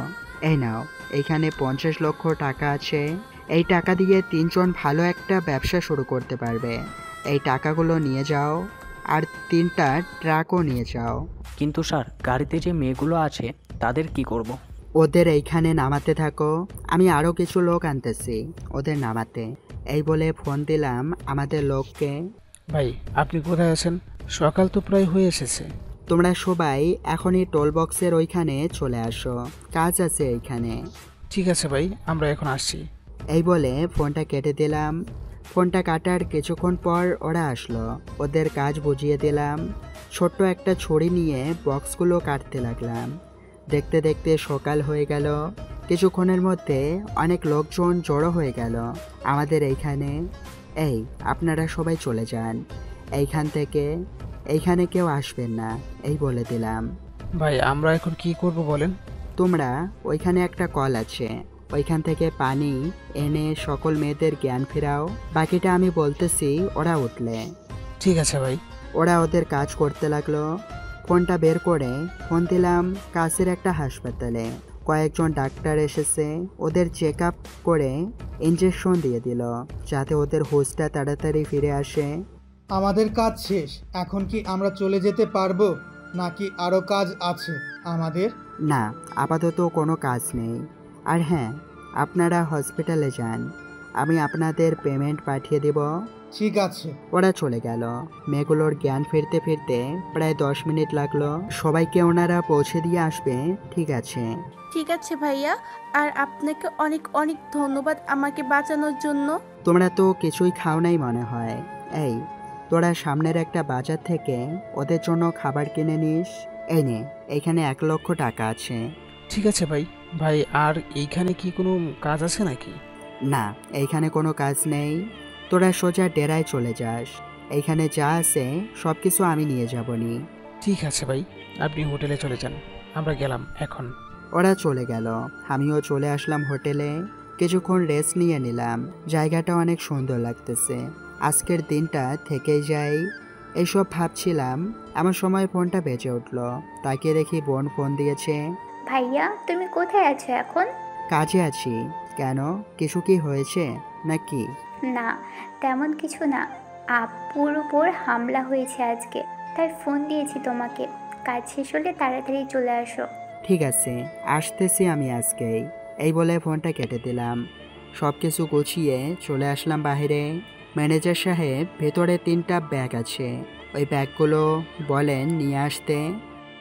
এই নাও, এইখানে 50 লক্ষ টাকা আছে, এই টাকা দিয়ে 3জন ভালো একটা ব্যবসা শুরু করতে পারবে। এই টাকাগুলো নিয়ে যাও, আর 3টা ট্রাকও নিয়ে যাও। কিন্তু স্যার গাড়িতে যে মেয়েগুলো আছে তাদের কি করব? ওদের এইখানে নামাতে থাকো, আমি আরও কিছু লোক আনতেছি ওদের নামাতে। এই বলে ফোন দিলাম আমাদের লোককে। ভাই আপনি কোথায় আছেন? সকাল তো প্রায় হয়ে এসেছে। তোমরা সবাই এখনই টোল বক্সের ওইখানে চলে আসো, কাজ আছে এইখানে। ঠিক আছে ভাই, আমরা এখন আসছি। এই বলে ফোনটা কেটে দিলাম। ফোনটা কাটার কিছুক্ষণ পর ওরা আসলো, ওদের কাজ বুঝিয়ে দিলাম। ছোট্ট একটা ছড়ি নিয়ে বক্সগুলো কাটতে লাগলাম। দেখতে দেখতে সকাল হয়ে গেল। কিছুক্ষণের মধ্যে অনেক লোকজন জড়ো হয়ে গেল আমাদের এইখানে। এই আপনারা সবাই চলে যান এইখান থেকে, এইখানে কেউ আসবেন না, এই বলে দিলাম। ভাই আমরা এখন কি করব বলেন? তোমরা ওইখানে একটা কল আছে, ওইখান থেকে পানি এনে সকল মেয়েদের জ্ঞান ফেরাও। বাকিটা আমি বলতেছি ওরা উঠলে। ঠিক আছে ভাই। ওরা ওদের কাজ করতে লাগলো। ফোনটা বের করে ফোন দিলাম কাছের একটা হাসপাতালে। কয়েকজন ডাক্তার এসেছে, ওদের চেক আপ করে ইঞ্জেকশন দিয়ে দিল যাতে ওদের হুঁশটা তাড়াতাড়ি ফিরে আসে। আমাদের কাজ শেষ, এখন কি আমরা চলে যেতে পারবো নাকি আরও কাজ আছে আমাদের? না, আপাতত কোনো কাজ নেই। আর হ্যাঁ, আপনারা হসপিটালে যান, আমি আপনাদের পেমেন্ট পাঠিয়ে দেব। ঠিক আছে। ওরা চলে গেল। মেয়েগুলোর জ্ঞান ফিরতে ফিরতে প্রায় 10 মিনিট লাগলো। সবাইকে ওনারা পৌঁছে দিয়ে আসবে, ঠিক আছে? ঠিক আছে ভাইয়া, আর আপনাকে অনেক অনেক ধন্যবাদ আমাকে বাঁচানোর জন্য। তোমরা তো কিছুই খাও নাই মনে হয়। এই তোরা সামনের একটা বাজার থেকে ওদের জন্য খাবার কিনে নিস। এই নে, এইখানে 1 লক্ষ টাকা আছে। ঠিক আছে ভাই। ভাই আর এইখানে কি কোনো কাজ আছে নাকি? না, এইখানে কোনো কাজ নেই। তোরা সোজা ডেরায় চলে যাস, এইখানে যা আছে সব কিছু আমি নিয়ে যাবনি। ঠিক আছে ভাই, আপনি হোটেলে চলে যান, আমরা গেলাম এখন। ওরা চলে গেল, আমিও চলে আসলাম হোটেলে। কিছুক্ষণ রেস্ট নিয়ে নিলাম। জায়গাটা অনেক সুন্দর লাগতেছে, আজকের দিনটা থেকেই যাই এইসব ভাবছিলাম। আমার সময় ফোনটা বেজে উঠলো, তাকে দেখি বোন ফোন দিয়েছে। ভাইয়া তুমি কোথায় আছো এখন? কাজে আছি। কেন, কিছু কি হয়েছে নাকি? না তেমন কিছু না, আপুর উপর হামলা হয়েছে আজকে, তাই ফোন দিয়েছি তোমাকে। কাজ শেষ হলে তাড়াতাড়ি চলে আসো। ঠিক আছে, আসতেছি আমি আজকেই, এই বলে ফোনটা কেটে দিলাম। সব কিছু গুছিয়ে চলে আসলাম বাইরে। ম্যানেজার সাহেব, ভেতরে 3টা ব্যাগ আছে, ওই ব্যাগগুলো বলেন নিয়ে আসতে।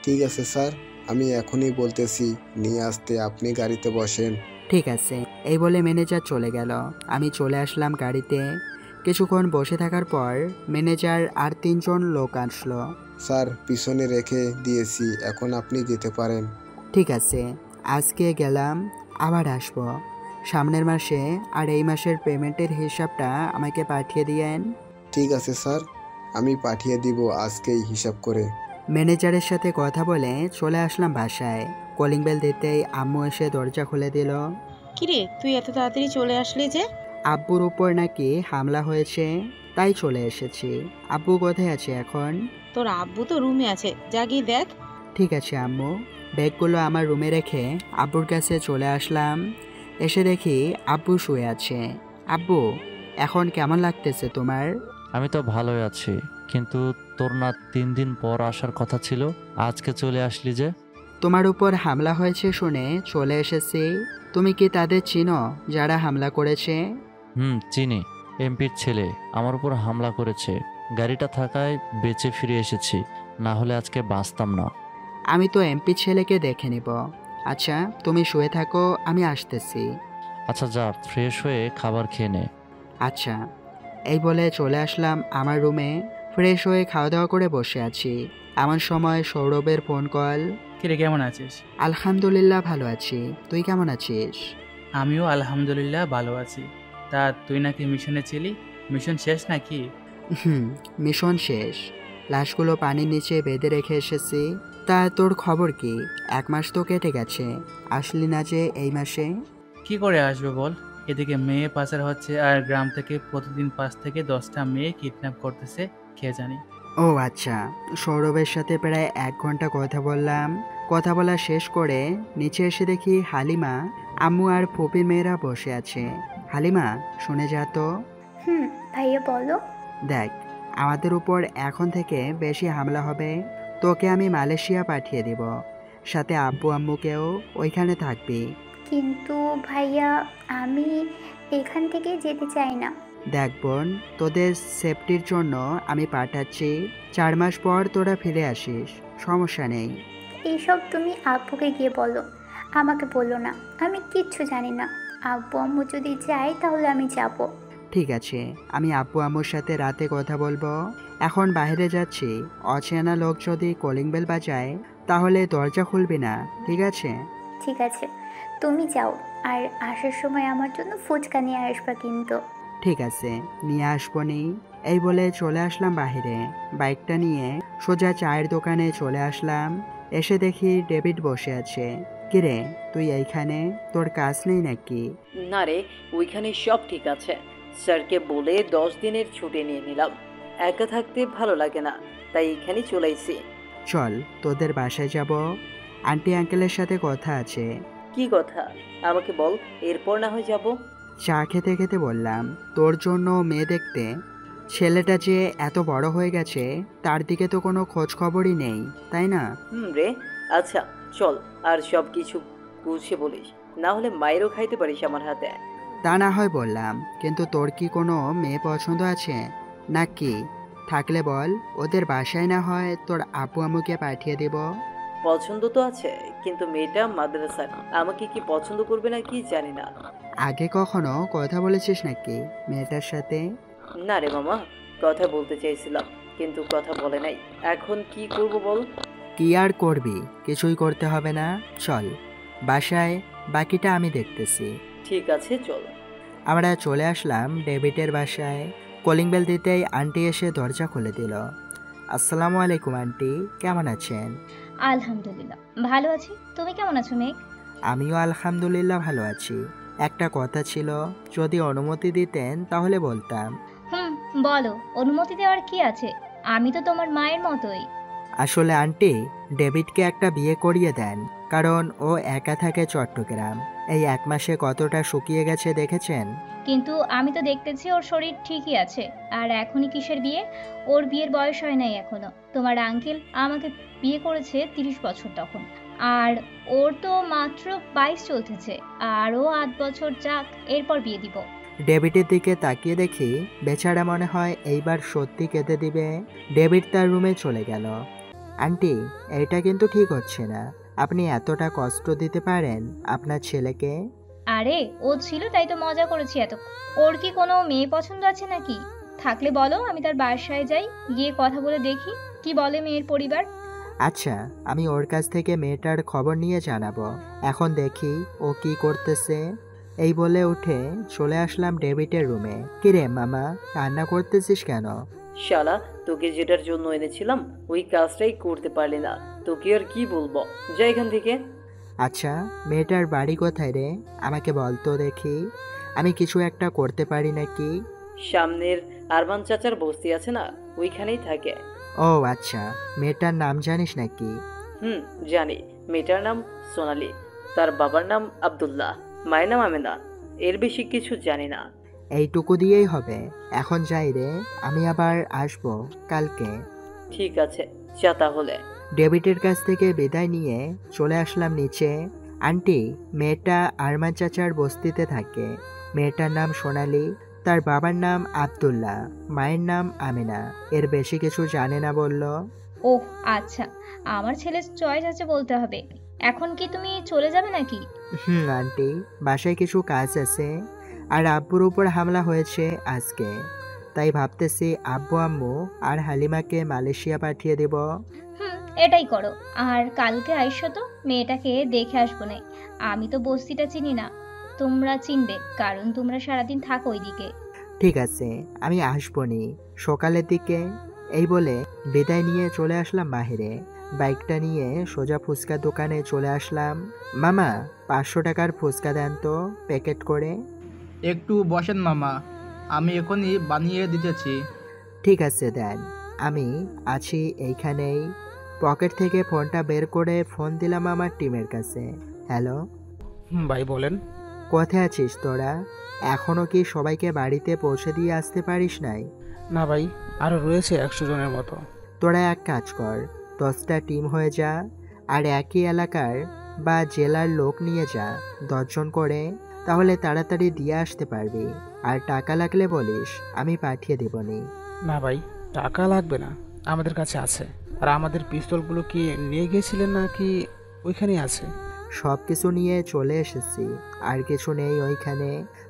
ঠিক আছে স্যার, আমি এখনই বলতেছি নিয়ে আসতে, আপনি গাড়িতে বসেন। ঠিক আছে, এই বলে ম্যানেজার চলে গেল। আমি চলে আসলাম গাড়িতে। কিছুক্ষণ বসে থাকার পর ম্যানেজার আর 3 জন লোক আসলো। স্যার পিছনে রেখে দিয়েছি, এখন আপনি যেতে পারেন। ঠিক আছে, আজকে গেলাম, আবার আসবো সামনের মাসে। আর এই মাসের পেমেন্টের হিসাবটা আমাকে পাঠিয়ে দিয়েন। ঠিক আছে স্যার, আমি পাঠিয়ে দিব আজকেই হিসাব করে। ম্যানেজারের সাথে কথা বলে চলে আসলাম বাসায়। কলিং বেল দিতেই আম্মু এসে দরজা খুলে দিল। কিরে তুই এত তাড়াতাড়ি চলে আসলি যে? আব্বুর উপর নাকি হামলা হয়েছে, তাই চলে এসেছি। আব্বু কোথায় আছে এখন? তোর আব্বু তো রুমে আছে, যা গিয়ে দেখ। ঠিক আছে আম্মু। ব্যাগগুলো আমার রুমে রেখে আব্বুর কাছে চলে আসলাম। এসে দেখি আব্বু শুয়ে আছে। আব্বু, এখন কেমন লাগতেছে তোমার? আমি তো ভালোই আছি, কিন্তু তোর না 3 দিন পর আসার কথা ছিল, আজকে চলে আসলি যে? তোমার উপর হামলা হয়েছে শুনে চলে এসেছি। তুমি কি তাদের চিনো যারা হামলা করেছে? চিনি। এমপির ছেলে আমার উপর হামলা করেছে, গাড়িটা থাকায় বেঁচে ফিরে এসেছি, না হলে আজকে বাঁচতাম না। আমি তো এমপি ছেলেকে দেখে নিব। আচ্ছা তুমি শুয়ে থাকো, আমি আসতেছি। আচ্ছা যা, ফ্রেশ হয়ে খাবার খেয়ে নে। আচ্ছা। এই বলে চলে আসলাম আমার রুমে। ফ্রেশ হয়ে খাওয়া দাওয়া করে বসে আছি, এমন সময় সৌরভের ফোন কল। কিরে কেমন আছিস? আলহামদুলিল্লাহ ভালো আছি, তুই কেমন আছিস? আমিও আলহামদুলিল্লাহ ভালো আছি। তা তুই নাকি মিশনে ছিলি, মিশন শেষ নাকি? মিশন শেষ, লাশগুলো পানির নিচে বেঁধে রেখে এসেছি। তা তোর খবর কি? 1 মাস তো কেটে গেছে, আসলি না যে এই মাসে? কি করে আসবে বল, এদিকে মেয়ে পাচার হচ্ছে আর গ্রাম থেকে প্রতিদিন 5 থেকে 10টা মেয়ে কিডন্যাপ করতেছে, কে জানি। ও আচ্ছা, সৌরভের সাথে প্রায় 1 ঘন্টা কথা বললাম। কথা বলা শেষ করে নিচে এসে দেখি হালিমা, আম্মু আর ফুপির মেয়েরা বসে আছে। হালিমা, শুনে যা তো। ভাইয়া বলো। দেখ, আমাদের উপর এখন থেকে বেশি হামলা হবে, তোকে আমি মালয়েশিয়া পাঠিয়ে দিব, সাথে আব্বু আম্মুকেও ওইখানে থাকবি। কিন্তু ভাইয়া আমি এখান থেকে যেতে চাই না। দেখ বোন, তোদের সেফটির জন্য আমি পাঠাচ্ছি, 4 মাস পর তোরা ফিরে আসিস, সমস্যা নেই। এইসব তুমি আব্বুকে গিয়ে বলো, আমাকে বলো না, আমি কিচ্ছু জানি না। আব্বু আম্মু যদি যায় তাহলে আমি যাব। ঠিক আছে, আমি আব্বু আম্মুর সাথে রাতে কথা বলবো। এখন বাইরে যাচ্ছি, অচেনা লোক যদি কলিং বেল বাজায় তাহলে দরজা খুলবি না, ঠিক আছে? ঠিক আছে, তুমি যাও, আর আসার সময় আমার জন্য ফুচকা নিয়ে আসবা কিন্তু। ঠিক আছে, নিয়ে আসবো নি। এই বলে চলে আসলাম বাইরে। বাইকটা নিয়ে সোজা চায়ের দোকানে চলে আসলাম। এসে দেখি ডেভিড বসে আছে। কিরে, তুই এইখানে? তোর কাজ নেই নাকি? না রে, ওইখানে সব ঠিক আছে। স্যারকে বলে 10 দিনের ছুটি নিয়ে নিলাম। একা থাকতে ভালো লাগে না, তাই এখানে চলে এসেছি। চল তোদের বাসায় যাব, আন্টি আঙ্কেলের সাথে কথা আছে। কি কথা আমাকে বল, এরপর না হয় যাব। চা খেতে খেতে বললাম, তোর জন্য মেয়ে দেখতে। ছেলেটা যে এত বড় হয়ে গেছে তার দিকে তো কোনো খোঁজ খবরই নেই, তাই না? রে, আচ্ছা চল, আর সব কিছু গুছিয়ে বলিস, না হলে মায়েরও খাইতে পারিস আমার হাতে। তা না হয় বললাম, কিন্তু তোর কি কোনো মেয়ে পছন্দ আছে নাকি? থাকলে বল, ওদের বাসায় না হয় তোর আপু আম্মুকে পাঠিয়ে দেব। পছন্দ তো আছে, কিন্তু মেয়েটা মাদ্রাসার, আমাকে কি পছন্দ করবে না কি জানি না। আগে কখনো কথা বলেছিস নাকি মেয়েটার সাথে? না রে মামা, কথা বলতে চাইছিলাম কিন্তু কথা বলে নাই। এখন কি করব বল? কি আর করবি, কিছুই করতে হবে না। চল বাসায়, বাকিটা আমি দেখতেছি। ঠিক আছে চল। আমরা চলে আসলাম ডেভিডের বাসায়। কলিং বেল দিতেই আন্টি এসে দরজা খুলে দিল। আসসালামু আলাইকুম আন্টি, কেমন আছেন? আলহামদুলিল্লাহ ভালো আছি, তুমি কেমন আছো মেঘ? আমিও আলহামদুলিল্লাহ ভালো আছি। একটা কথা ছিল, যদি অনুমতি দিতেন তাহলে বলতাম। বলো, অনুমতি দেওয়ার কি আছে, আমি তো তোমার মায়ের মতোই। আসলে আন্টি, ডেভিডকে একটা বিয়ে করিয়ে দেন, কারণ ও একা থাকে চট্টগ্রাম। এই 1 মাসে কতটা শুকিয়ে গেছে দেখেছেন? কিন্তু আমি তো দেখতেছি ওর শরীর ঠিকই আছে, আর এখনই কিসের বিয়ে? ওর বিয়ের বয়স হয় নাই এখনো। তোমার আঙ্কেল আমাকে বিয়ে করেছে 30 বছর তখন, আর ওর তো মাত্র 22 চলতেছে। আরও 8 বছর যাক, এরপর বিয়ে দিব। ডেভিডের দিকে তাকিয়ে দেখি বেচারা মনে হয় এইবার সত্যি কেঁদে দিবে। ডেভিড তার রুমে চলে গেল। আন্টি, এটা কিন্তু ঠিক হচ্ছে না। আপনি এতটা কষ্ট দিতে পারেন আপনার ছেলেকে? আরে ও ছিল তাই তো মজা করেছি এত। ওর কি কোনো মেয়ে পছন্দ আছে নাকি? থাকলে বলো, আমি তার বাসায় যাই, গিয়ে কথা বলে দেখি কি বলে মেয়ের পরিবার। আচ্ছা, আমি ওর কাছ থেকে মেয়েটার খবর নিয়ে জানাবো। এখন দেখি ও কি করতেছে। এই বলে উঠে চলে আসলাম ডেভিডের রুমে। কিরে মামা, কান্না করতেছিস কেন? শালা, তোকে যেটার জন্য এনেছিলাম ওই কাজটাই করতে পারলি না, তোকে আর কি বলবো, যা এখান থেকে। আচ্ছা, মেয়েটার বাড়ি কোথায় রে? আমাকে বলতো দেখি, আমি কিছু একটা করতে পারি নাকি। সামনের আরমান চাচার বস্তি আছে না, ওইখানেই থাকে। ও আচ্ছা, মেয়েটার নাম জানিস নাকি? জানি। মেয়েটার নাম সোনালি, তার বাবার নাম আব্দুল্লাহ, মায়ের নাম আমেনা। এর বেশি কিছু জানি না। এইটুকু দিয়েই হবে। এখন যাই রে, আমি আবার আসবো কালকে। ঠিক আছে, যা তাহলে। ডেভিডের কাছ থেকে বিদায় নিয়ে চলে আসলাম নিচে। আন্টি, মেয়েটা আরমান চাচার বস্তিতে থাকে। মেয়েটার নাম সোনালি, তার বাবার নাম আব্দুল্লাহ, মায়ের নাম আমিনা। এর বেশি কিছু জানে না বলল। ওহ আচ্ছা, আমার ছেলের চয়েস আছে বলতে হবে। এখন কি তুমি চলে যাবে নাকি? আন্টি, বাসায় কিছু কাজ আছে, আর আব্বুর উপর হামলা হয়েছে আজকে, তাই ভাবতেছি আব্বু আম্মু আর হালিমাকে মালয়েশিয়া পাঠিয়ে দেব। এটাই করো, আর কালকে আইসো তো, মেয়েটাকে দেখে আসবো না। আমি তো বস্তিটা চিনি না, তোমরা চিনবে, কারণ তোমরা সারাদিন থাকো ওইদিকে। ঠিক আছে, আমি আসবনি সকালের দিকে। এই বলে বিদায় নিয়ে চলে আসলাম বাহিরে। বাইকটা নিয়ে সোজা ফুচকা দোকানে চলে আসলাম। মামা, 500 টাকার ফুচকা দেন তো, প্যাকেট করে। একটু বসেন মামা, আমি এখনই বানিয়ে দিতেছি। ঠিক আছে দেন, আমি আছি এইখানেই। পকেট থেকে ফোনটা বের করে ফোন দিলাম আমার টিমের কাছে। হ্যালো ভাই বলেন। কোথায় আছিস তোরা? এখনো কি সবাইকে বাড়িতে পৌঁছে দিয়ে আসতে পারিস নাই? না ভাই, আরও রয়েছে 100 জনের মতো। তোরা এক কাজ কর, 10টা টিম হয়ে যা, আর একই এলাকার বা জেলার লোক নিয়ে যা, 10 জন করে। তাহলে তাড়াতাড়ি দিয়ে আসতে পারবি। আর টাকা লাগলে বলিস, আমি পাঠিয়ে দেবনি। না ভাই, টাকা লাগবে না, আমাদের কাছে আছে। আর আমাদের পিস্তলগুলো কি নিয়ে গিয়েছিলেন নাকি ওইখানেই আছে? সব কিছু নিয়ে চলে এসেছি, আর কিছু নেই ওইখানে,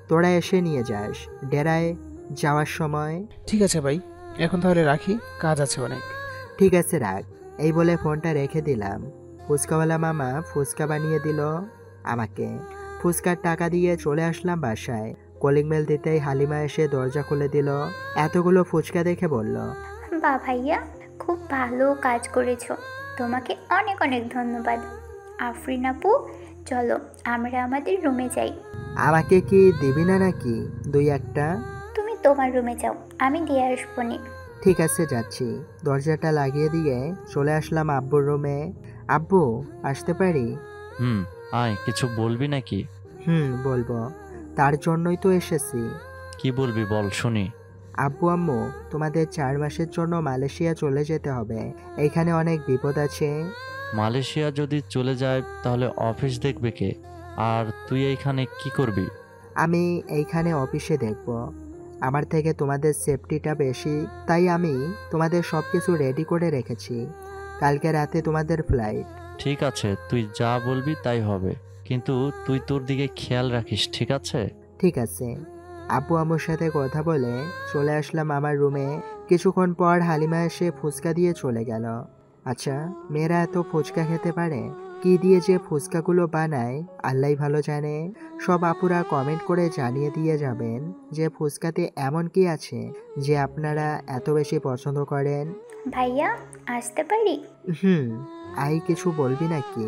তোরা এসে নিয়ে যাস ডেরায় যাওয়ার সময়। ঠিক আছে ভাই, এখন তাহলে রাখি, কাজ আছে অনেক। ঠিক আছে রাখ। এই বলে ফোনটা রেখে দিলাম। ফুচকাওয়ালা মামা ফুচকা বানিয়ে দিল আমাকে। ফুচকার টাকা দিয়ে চলে আসলাম বাসায়। কলিং বেল দিতেই হালিমা এসে দরজা খুলে দিল। এতগুলো ফুচকা দেখে বলল, বা ভাইয়া, খুব ভালো কাজ করেছো, তোমাকে অনেক অনেক ধন্যবাদ। আফরিন আপু, চলো আমরা আমাদের রুমে যাই। আমাকে কি দিবি না নাকি দুই একটা? তুমি তোমার রুমে যাও, আমি দিয়ে আসবো নি। ঠিক আছে যাচ্ছি। দরজাটা লাগিয়ে দিয়ে চলে আসলাম আব্বুর রুমে। আব্বু, আসতে পারি? আয়, কিছু বলবি নাকি? বলবো, তার জন্যই তো এসেছি। কি বলবি বল শুনি। আব্বু আম্মু, তোমাদের 4 মাসের জন্য মালয়েশিয়া চলে যেতে হবে। এইখানে অনেক বিপদ আছে। মালয়েশিয়া যদি চলে যায় তাহলে অফিস দেখবে কে? আর তুই এইখানে কি করবি? আমি এইখানে অফিসে দেখব। আমার থেকে তোমাদের সেফটিটা বেশি, তাই আমি তোমাদের সব কিছু রেডি করে রেখেছি। কালকে রাতে তোমাদের ফ্লাইট। ঠিক আছে, তুই যা বলবি তাই হবে, কিন্তু তুই তোর দিকে খেয়াল রাখিস, ঠিক আছে? ঠিক আছে। আব্বু আম্মুর সাথে কথা বলে চলে আসলাম আমার রুমে। কিছুক্ষণ পর হালিমা এসে ফুচকা দিয়ে চলে গেল। আচ্ছা, মেয়েরা এত ফুচকা খেতে পারে? কি দিয়ে যে ফুচকাগুলো বানায় আল্লাহই ভালো জানে। সব আপুরা কমেন্ট করে জানিয়ে দিয়ে যাবেন যে ফুচকাতে এমন কি আছে যে আপনারা এত বেশি পছন্দ করেন। ভাইয়া, আসতে পারি? আই, কিছু বলবি নাকি?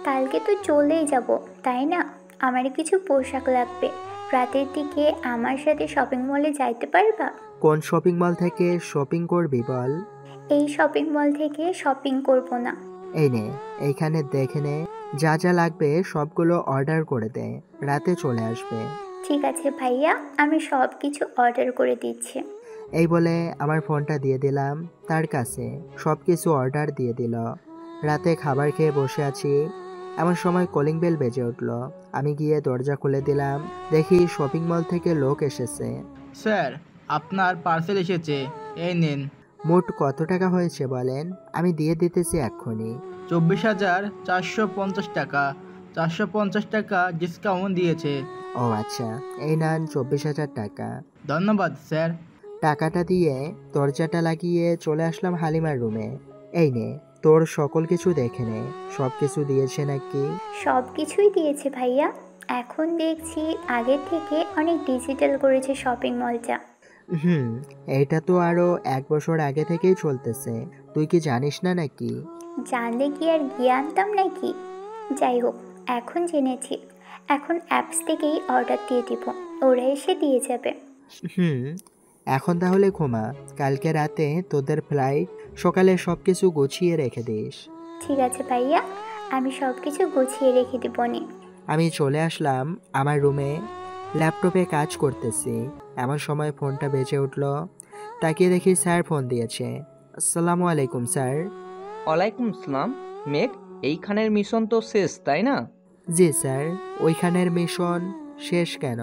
কালকে তো চলেই যাব, তাই না? আমার কিছু পোশাক লাগবে। রাতের দিকে আমার সাথে শপিং মলে যাইতে পারবা? কোন শপিং মল থেকে শপিং করবি বল? এই শপিং মল থেকে শপিং করব না। এই নে, এইখানে দেখে নে, যা যা লাগবে সবগুলো অর্ডার করে দে, রাতে চলে আসবে। ঠিক আছে ভাইয়া, আমি সব কিছু অর্ডার করে দিচ্ছি। এই বলে আমার ফোনটা দিয়ে দিলাম তার কাছে। সব কিছু অর্ডার দিয়ে দিল। রাতে খাবার খেয়ে বসে আছি, এমন সময় কলিং বেল বেজে উঠল। আমি গিয়ে দরজা খুলে দিলাম। দেখি শপিং মল থেকে লোক এসেছে। স্যার, আপনার পার্সেল এসেছে, এই নিন। মোট কত টাকা হয়েছে বলেন? আমি দিয়ে দিতেছি এক্ষুনি। 24,450 টাকা। 450 টাকা ডিসকাউন্ট দিয়েছে। ও আচ্ছা, এই নেন 24,000 টাকা। ধন্যবাদ স্যার। টাকাটা দিয়ে দরজাটা লাগিয়ে চলে আসলাম হালিমার রুমে। এই নে, তোর সকল কিছু দেখে নে, সব কিছু দিয়েছে নাকি? সব কিছুই দিয়েছে ভাইয়া। এখন দেখছি আগের থেকে অনেক ডিজিটাল করেছে শপিং মলটা। এইটা তো আরো 1 বছর আগে থেকেই চলতেছে, তুই কি জানিস না নাকি? জানলে কি আর গিয়ে আনতাম নাকি? যাই হোক, এখন জেনেছি। এখন অ্যাপস থেকেই অর্ডার দিয়ে দিব, ওরা এসে দিয়ে যাবে। এখন তাহলে ঘুমা, কালকে রাতে তোদের ফ্লাইট। সকালে সব কিছু গুছিয়ে রেখে দিস। ঠিক আছে ভাইয়া, আমি সব কিছু গুছিয়ে রেখে দিব নি। আমি চলে আসলাম আমার রুমে, ল্যাপটপে কাজ করতেছি। এমন সময় ফোনটা বেজে উঠল। তাকিয়ে দেখি স্যার ফোন দিয়েছে। আসসালামু আলাইকুম স্যার। ওয়ালাইকুম আসসালাম। মেঘ, এইখানের মিশন তো শেষ, তাই না? জি স্যার। ওইখানের মিশন শেষ কেন?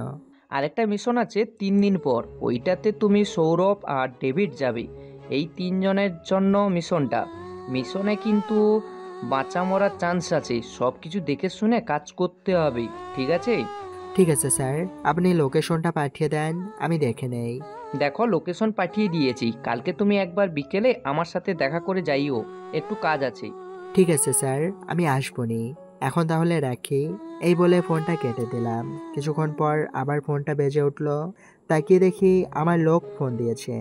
আরেকটা মিশন আছে 3 দিন পর, ওইটাতে তুমি সৌরভ আর ডেভিড যাবে। এই 3 জনের জন্য মিশনে কিন্তু বাঁচা মরার চান্স আছে। সব কিছু দেখে শুনে কাজ করতে হবে, ঠিক আছে? ঠিক আছে স্যার, আপনি লোকেশনটা পাঠিয়ে দেন, আমি দেখে নেই। দেখো, লোকেশন পাঠিয়ে দিয়েছি। কালকে তুমি একবার বিকেলে আমার সাথে দেখা করে যাইও, একটু কাজ আছে। ঠিক আছে স্যার, আমি আসবনি। এখন তাহলে রাখি। এই বলে ফোনটা কেটে দিলাম। কিছুক্ষণ পর আবার ফোনটা বেজে উঠল। তাকিয়ে দেখি আমার লোক ফোন দিয়েছে।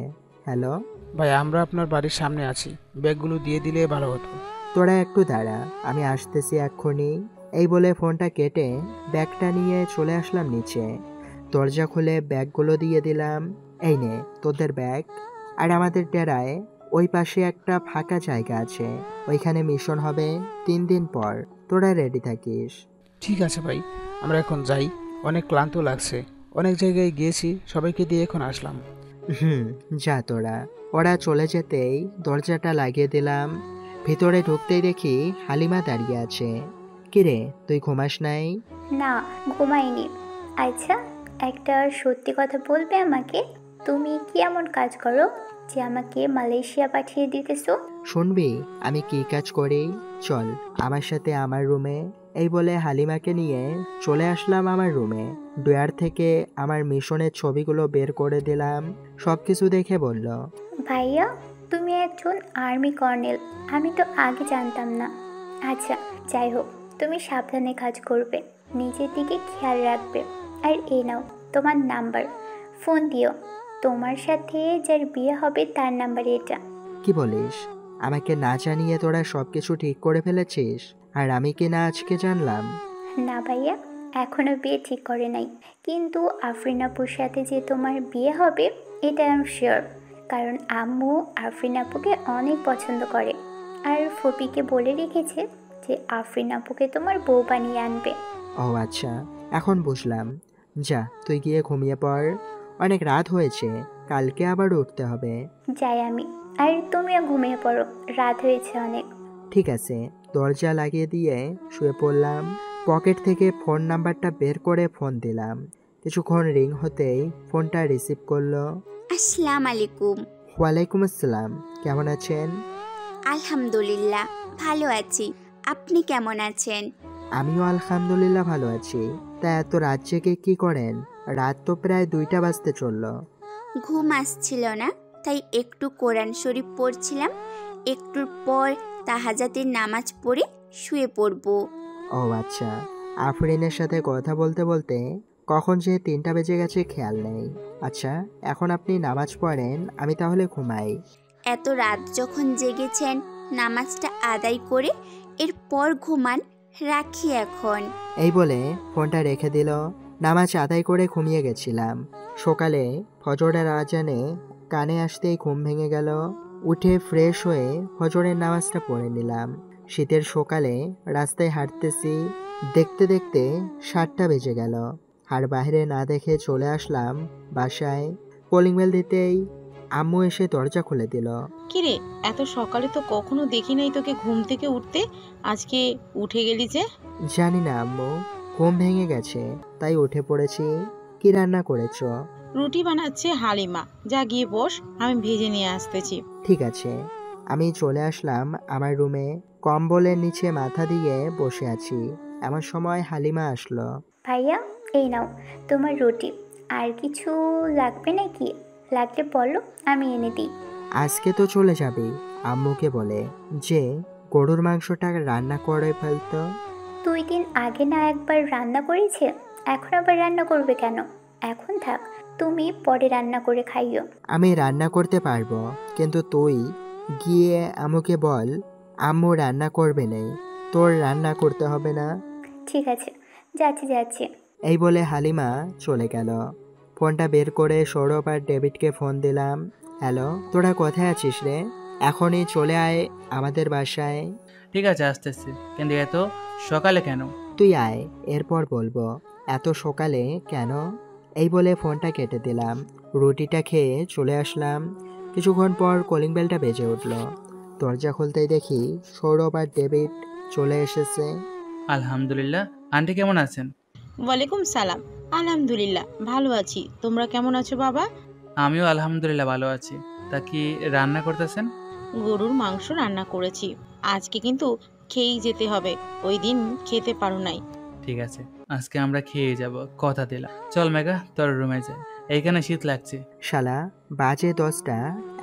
হ্যালো ভাই, আমরা আপনার বাড়ির সামনে আছি, ব্যাগগুলো দিয়ে দিলে ভালো হতো। তোরা একটু দাঁড়া, আমি আসতেছি এক্ষুনি। এই বলে ফোনটা কেটে ব্যাগটা নিয়ে চলে আসলাম নিচে। দরজা খুলে ব্যাগগুলো দিয়ে দিলাম। এই নে তোদের ব্যাগ। আর আমাদের ডেরায় ওই পাশে একটা ফাঁকা জায়গা আছে, ওইখানে মিশন হবে 3 দিন পর। তোরা রেডি থাকিস। ঠিক আছে ভাই, আমরা এখন যাই, অনেক ক্লান্ত লাগছে, অনেক জায়গায় গিয়েছি, সবাইকে দিয়ে এখন আসলাম। যা তোরা। ওরা চলে যেতেই দরজাটা লাগিয়ে দিলাম। ভিতরে ঢুকতেই দেখি হালিমা দাঁড়িয়ে আছে। কিরে, তুই ঘুমাস নাই? না, ঘুমাইনি। আচ্ছা, একটা সত্যি কথা বলবে আমাকে? তুমি কি এমন কাজ করো যে আমাকে মালয়েশিয়া পাঠিয়ে দিতেছো? শুনবি আমি কি কাজ করি? চল আমার সাথে আমার রুমে। এই বলে হালিমাকে নিয়ে চলে আসলাম আমার রুমে। ড্রয়ার থেকে আমার মিশনের ছবিগুলো বের করে দিলাম। সবকিছু দেখে বলল, ভাইয়া, তুমি একজন আর্মি কর্নেল, আমি তো আগে জানতাম না। আচ্ছা, যাই হোক, তুমি সাবধানে কাজ করবে, নিজের দিকে খেয়াল রাখবে। আর এই নাও তোমার নাম্বার, ফোন দিও। তোমার সাথে যার বিয়ে হবে তার নাম্বার এটা। কি বলিস? আমাকে না জানিয়ে তোরা সবকিছু ঠিক করে ফেলেছিস? আর আমি কি না আজকে জানলাম? না ভাইয়া, এখনো বিয়ে ঠিক করে নাই, কিন্তু আফরিন আপুর সাথে যে তোমার বিয়ে হবে এটা আমি শিওর। কারণ আম্মু আফরিন আপুকে অনেক পছন্দ করে, আর ফপিকে বলে রেখেছে যে আফরিন আপুকে তোমার বউ বানিয়ে আনবে। ও আচ্ছা, এখন বুঝলাম। যা তুই গিয়ে ঘুমিয়ে পড়, অনেক রাত হয়েছে, কালকে আবার উঠতে হবে। যাই আমি, আর তুমিও ঘুমিয়ে পড়ো, রাত হয়েছে অনেক। ঠিক আছে। দরজা লাগিয়ে দিয়ে শুয়ে পড়লাম। পকেট থেকে ফোন নাম্বারটা বের করে ফোন দিলাম। কিছুক্ষণ রিং হতেই ফোনটা রিসিভ করলো। আসসালামু আলাইকুম। ওয়ালাইকুম আসসালাম, কেমন আছেন? আলহামদুলিল্লাহ ভালো আছি, আপনি কেমন আছেন? আমিও আলহামদুলিল্লাহ ভালো আছি। তা এত রাত জেগে কি করেন? রাত তো প্রায় 2টা বাজতে চললো। ঘুম আসছিল না, তাই একটু কোরআন শরীফ পড়ছিলাম। একটুর পর তাহাজ্জুদের নামাজ পড়ে শুয়ে পড়ব। ও আচ্ছা। আফরিনের সাথে কথা বলতে বলতে কখন যে 3টা বেজে গেছে খেয়াল নেই। আচ্ছা, এখন আপনি নামাজ পড়েন, আমি তাহলে ঘুমাই। এত রাত যখন জেগেছেন, নামাজটা আদায় করে এরপর ঘুমান, রাখি এখন। এই বলে ফোনটা রেখে দিল। নামাজ আদায় করে ঘুমিয়ে গেছিলাম। সকালে ফজরের আজানে কানে আসতেই ঘুম ভেঙে গেল। উঠে ফ্রেশ হয়ে ফজরের নামাজটা পড়ে নিলাম। শীতের সকালে রাস্তায় হাঁটতেছি, দেখতে দেখতে 7টা বেজে গেল। আর বাইরে না দেখে চলে আসলাম বাসায়। কলিং বেল দিতেই আম্মু এসে দরজা খুলে দিল। কিরে, এত সকালে তো কখনো দেখি নাই তোকে ঘুম থেকে উঠতে, আজকে উঠে গেলি যে? জানি না আম্মু, ঘুম ভেঙে গেছে তাই উঠে পড়েছি। কি রান্না করেছো? রুটি বানাচ্ছে হালিমা, যা গিয়ে বস, আমি ভেজে নিয়ে আসতেছি। ঠিক আছে। আমি চলে আসলাম আমার রুমে। কম্বলের নিচে মাথা দিয়ে বসে আছি। এমন সময় হালিমা আসলো। ভাইয়া, এই নাও তোমার রুটি। আর কিছু লাগবে নাকি? লাগলে বলো, আমি এনে দিই। আজকে তো চলে যাবি, আম্মুকে বলে যে গরুর মাংসটা রান্না করে ফেলতো। 2 দিন আগে না একবার রান্না করেছে, এখন আবার রান্না করবে কেন? এখন থাক, তুমি পরে রান্না করে খাইও। আমি রান্না করতে পারবো, কিন্তু তুই গিয়ে আম্মুকে বল আম্মু রান্না করবে না, তোর রান্না করতে হবে না। ঠিক আছে, যাচ্ছি যাচ্ছি। এই বলে হালিমা চলে গেল। ফোনটা বের করে সৌরভ আর ডেভিডকে ফোন দিলাম। হ্যালো, তোরা কোথায় আছিস রে? এখনই চলে আয় আমাদের বাসায়। ঠিক আছে, আসতেছি, কিন্তু এত সকালে কেন? তুই আয়, এরপর বলবো। এত সকালে কেন? এই বলে ফোনটা কেটে দিলাম। রুটিটা খেয়ে চলে আসলাম। কিছুক্ষণ পর কলিং বেলটা বেজে উঠল। দরজা খুলতেই দেখি সৌরভ আর ডেভিড চলে এসেছে। আলহামদুলিল্লাহ। আন্টি কেমন আছেন? ওয়ালাইকুম সালাম। আলহামদুলিল্লাহ ভালো আছি, তোমরা কেমন আছো বাবা? আমিও আলহামদুলিল্লাহ ভালো আছি। তা কি রান্না করতেছেন? গরুর মাংস রান্না করেছি, আজকে কিন্তু খেয়েই যেতে হবে, ওই দিন খেতে পারো নাই। ঠিক আছে, আজকে আমরা খেয়ে যাব, কথা দিলাম। চল মেঘা, তোর রুমে যাই, এইখানে শীত লাগছে। শালা, বাজে 10টা,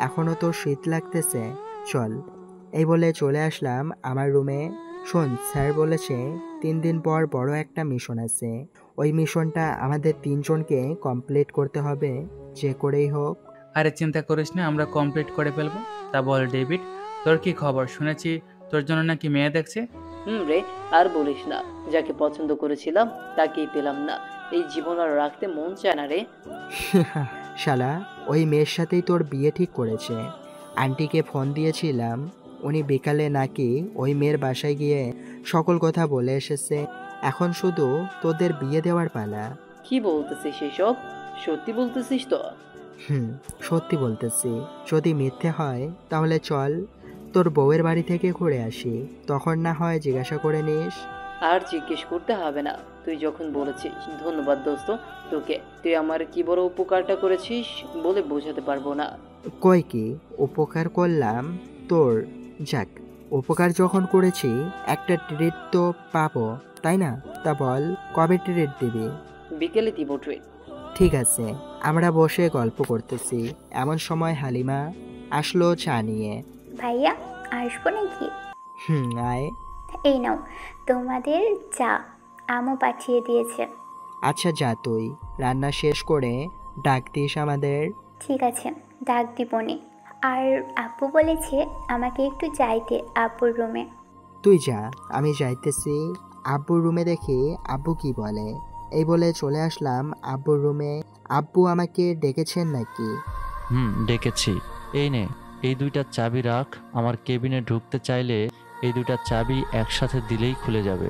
এখনো তো শীত লাগতেছে, চল। এই বলে চলে আসলাম আমার রুমে। শোন, স্যার বলেছে 3 দিন পর বড় একটা মিশন আছে। ওই মিশনটা আমাদের 3 জনকে কমপ্লিট করতে হবে, যে করেই হোক। আরে চিন্তা করিস না, আমরা কমপ্লিট করে ফেলবো। তা বল ডেভিড, তোর কি খবর? শুনেছি তোর জন্য নাকি মেয়ে দেখছে। রে, আর বলিস না, যাকে পছন্দ করেছিলাম তাকেই পেলাম না। এই জীবন আর রাখতে মন চায় না রে। শালা, ওই মেয়ের সাথেই তোর বিয়ে ঠিক করেছে। আন্টিকে ফোন দিয়েছিলাম, উনি বিকালে নাকি ওই মেয়ের বাসায় গিয়ে সকল কথা বলে এসেছে। এখন শুধু তোদের বিয়ে দেওয়ার পালা। কি বলতেছিস এসব? সত্যি বলতেছিস তো? সত্যি বলতেছি। যদি মিথ্যে হয় তাহলে চল তোর বউয়ের বাড়ি থেকে ঘুরে আসি, তখন না হয় জিজ্ঞাসা করে নিস। আর জিজ্ঞেস করতে হবে না, তুই যখন বলেছিস। ধন্যবাদ দোস্ত তোকে, তুই আমার কি বড় উপকারটা করেছিস বলে বোঝাতে পারবো না। কই কি উপকার করলাম তোর? যাক, উপকার যখন করেছি একটা ট্রিট তো পাবো, তাই না? তা বল, কবে ট্রিট দিবি? বিকেলে দিব ট্রিট। ঠিক আছে। আমরা বসে গল্প করতেছি, এমন সময় হালিমা আসলো চা নিয়ে। ভাইয়া আসবো নাকি? আয়। এই নাও তোমাদের চা, আমও পাঠিয়ে দিয়েছে। আচ্ছা যা, তুই রান্না শেষ করে ডাক দিস আমাদের। ঠিক আছে, ডাক দিবনি। আর আব্বু বলেছে আমাকে একটু যাইতে আব্বুর রুমে। তুই যা, আমি যাইতেছি আব্বুর রুমে, দেখি আব্বু কি বলে। এই বলে চলে আসলাম আব্বুর রুমে। আব্বু আমাকে ডেকেছেন নাকি? ডেকেছি। এই নে, এই দুইটা চাবি রাখ। আমার কেবিনে ঢুকতে চাইলে এই দুইটা চাবি একসাথে দিলেই খুলে যাবে।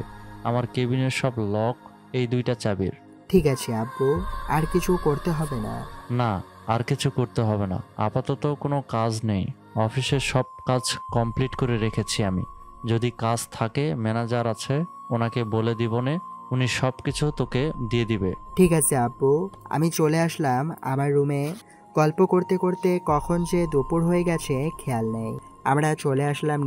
আমার কেবিনের সব লক এই দুইটা চাবির। ঠিক আছে আব্বু, আর কিছু করতে হবে না? না, আর কিছু করতে হবে না। আপাতত কোনো কাজ নেই, অফিসের সব কাজ কমপ্লিট করে রেখেছি আমি। যদি কাজ থাকে ম্যানেজার আছে, ওনাকে বলে দিবনে, উনি সব কিছু তোকে দিয়ে দিবে। ঠিক আছে আব্বু, আমি চলে আসলাম আমার রুমে। গল্প করতে করতে কখন যে দুপুর হয়ে গেছে খেয়াল নেই। আমরা চলে আসলাম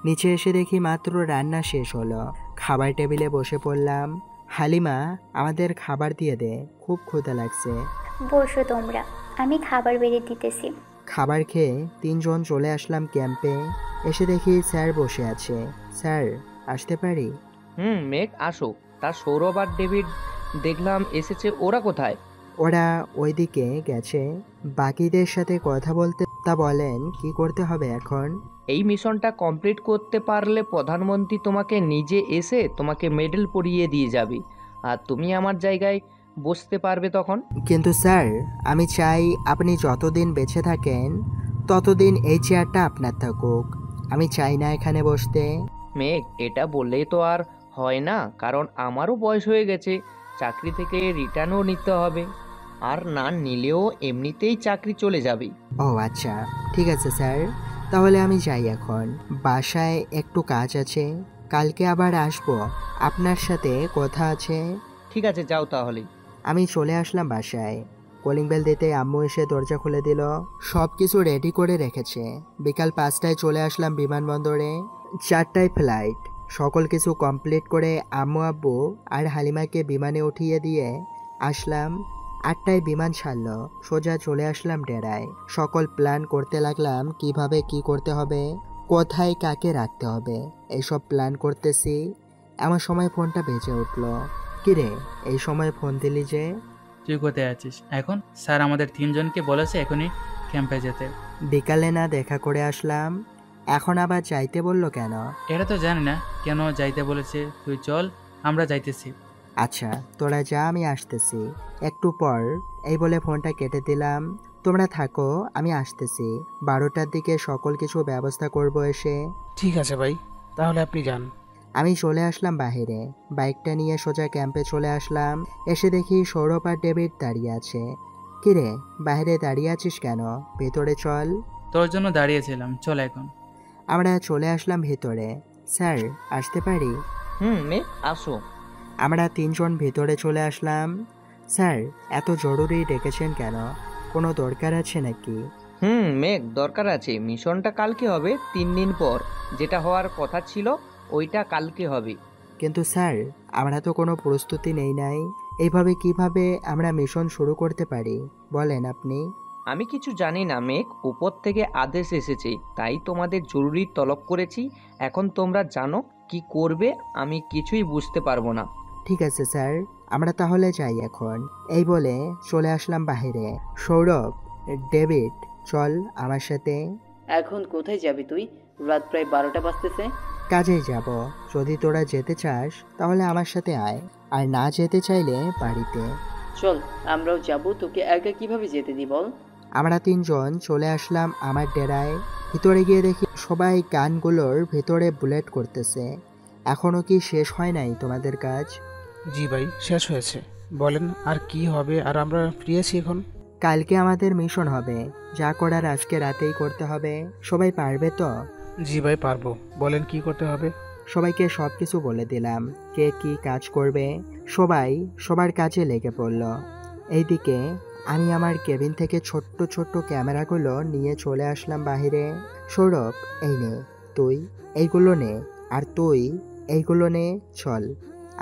নিচে এসে দেখি মাত্র রান্না শেষ হলো। খাবার টেবিলে বসে পড়লাম। হালিমা, আমাদের খাবার দিয়ে দে, খুব ক্ষুধা লাগছে। বসো তোমরা, আমি খাবার বেড়ে দিতেছি। খাবার খেয়ে তিনজন চলে আসলাম ক্যাম্পে। এসে দেখি স্যার বসে আছে। স্যার, আসতে পারি? মেঘ আসো। তার সৌরভ আর ডেভিড দেখলাম এসেছে, ওরা কোথায়? ওরা ওইদিকে গেছে বাকিদের সাথে কথা বলতে। তা বলেন কি করতে হবে এখন? এই মিশনটা কমপ্লিট করতে পারলে প্রধানমন্ত্রী তোমাকে নিজে এসে তোমাকে মেডেল পরিয়ে দিয়ে যাবে, আর তুমি আমার জায়গায় বসতে পারবে তখন। কিন্তু স্যার, আমি চাই আপনি যতদিন বেঁচে থাকেন ততদিন এই চেয়ারটা আপনার থাকুক। আমি চাই না এখানে বসতে। মেঘ, এটা বললেই তো আর হয় না, কারণ আমারও বয়স হয়ে গেছে, চাকরি থেকে রিটার্নও নিতে হবে, আর না নিলেও এমনিতেই চাকরি চলে যাবে। ও আচ্ছা, ঠিক আছে স্যার, তাহলে আমি যাই এখন। বাসায় একটু কাজ আছে, কালকে আবার আসবো, আপনার সাথে কথা আছে। ঠিক আছে, যাও তাহলে। আমি চলে আসলাম বাসায়। কলিং বেল দিতে আম্মু এসে দরজা খুলে দিল। সব কিছু রেডি করে রেখেছে। বিকাল 5টায় চলে আসলাম বিমানবন্দরে। 4টায় ফ্লাইট। সকল কিছু কমপ্লিট করে আম্মু আব্বু আর হালিমাকে বিমানে উঠিয়ে দিয়ে আসলাম। 8টায় বিমান ছাড়লো। সোজা চলে আসলাম ডেরায়। সকল প্ল্যান করতে লাগলাম, কিভাবে কি করতে হবে, কোথায় কাকে রাখতে হবে, এইসব প্ল্যান করতেছি। এমন সময় ফোনটা বেজে উঠলো। কিরে, এই সময় ফোন দিলি যে? তুই কোথায় আছিস এখন? স্যার আমাদের 3জনকে বলেছে এখনই ক্যাম্পে যেতে। বিকালে না দেখা করে আসলাম, এখন আবার যাইতে বললো কেন? এটা তো জানি না কেন যাইতে বলেছে। তুই চল, আমরা যাইতেছি। আচ্ছা, তোরা যা, আমি আসতেছি একটু পর। এই বলে ফোনটা কেটে দিলাম। তোমরা থাকো, আমি আসতেছি। 12টার দিকে সকল কিছু ব্যবস্থা করব এসে। ঠিক আছে ভাই, তাহলে আপনি যান। আমি চলে আসলাম বাহিরে। বাইকটা নিয়ে সোজা ক্যাম্পে চলে আসলাম। এসে দেখি সৌরভ আর ডেভিড দাঁড়িয়ে আছে। কিরে, বাইরে দাঁড়িয়ে আছিস কেন? ভেতরে চল। তোর জন্য দাঁড়িয়েছিলাম, চল এখন। আমরা চলে আসলাম ভেতরে। স্যার, আসতে পারি? মেঘ, আসো। আমরা 3জন ভেতরে চলে আসলাম। স্যার, এত জরুরি ডেকেছেন কেন? কোনো দরকার আছে নাকি? মেঘ, দরকার আছে। মিশনটা কালকে হবে, 3 দিন পর। যেটা হওয়ার কথা ছিল ওইটা কালকে হবে। কিন্তু স্যার, আমরা তো কোনো প্রস্তুতি নেই নাই। এইভাবে কিভাবে আমরা মিশন শুরু করতে পারি বলেন আপনি? আমি কিছু জানি না মেঘ, উপর থেকে আদেশ এসেছে, তাই তোমাদের জরুরি তলব করেছি। এখন তোমরা জানো কি করবে, আমি কিছুই বুঝতে পারবো না। ঠিক আছে স্যার, আমরা তাহলে যাই এখন। এই বলে চলে আসলাম বাহিরে। সৌরভ, ডেভিড, চল আমার সাথে। এখন কোথায় যাবি তুই? রাত প্রায় 12টা বাজতেছে। কাজেই যাব। যদি তোরা যেতে চাস তাহলে আমার সাথে আয়, আর না যেতে চাইলে বাড়িতে চল, আমরাও যাব। তোকে একা কিভাবে যেতে দি বল? আমরা 3জন চলে আসলাম আমার ডেরায়। ভিতরে গিয়ে দেখি সবাই গানগুলোর ভেতরে বুলেট করতেছে। এখনো কি শেষ হয় নাই তোমাদের কাজ? জি ভাই, শেষ হয়েছে। বলেন আর কি হবে? আর আমরা ফ্রি আছি এখন। কালকে আমাদের মিশন হবে, যা করার আজকে রাতেই করতে হবে। সবাই পারবে তো? জি ভাই, পারবো। বলেন কি করতে হবে? সবাইকে সব কিছু বলে দিলাম, কে কি কাজ করবে। সবাই সবার কাজে লেগে পড়ল। এইদিকে আমি আমার কেবিন থেকে ছোট্ট ছোট্ট ক্যামেরাগুলো নিয়ে চলে আসলাম বাহিরে। সৌরভ, এই নে, তুই এইগুলো নে, আর তুই এইগুলো নে। চল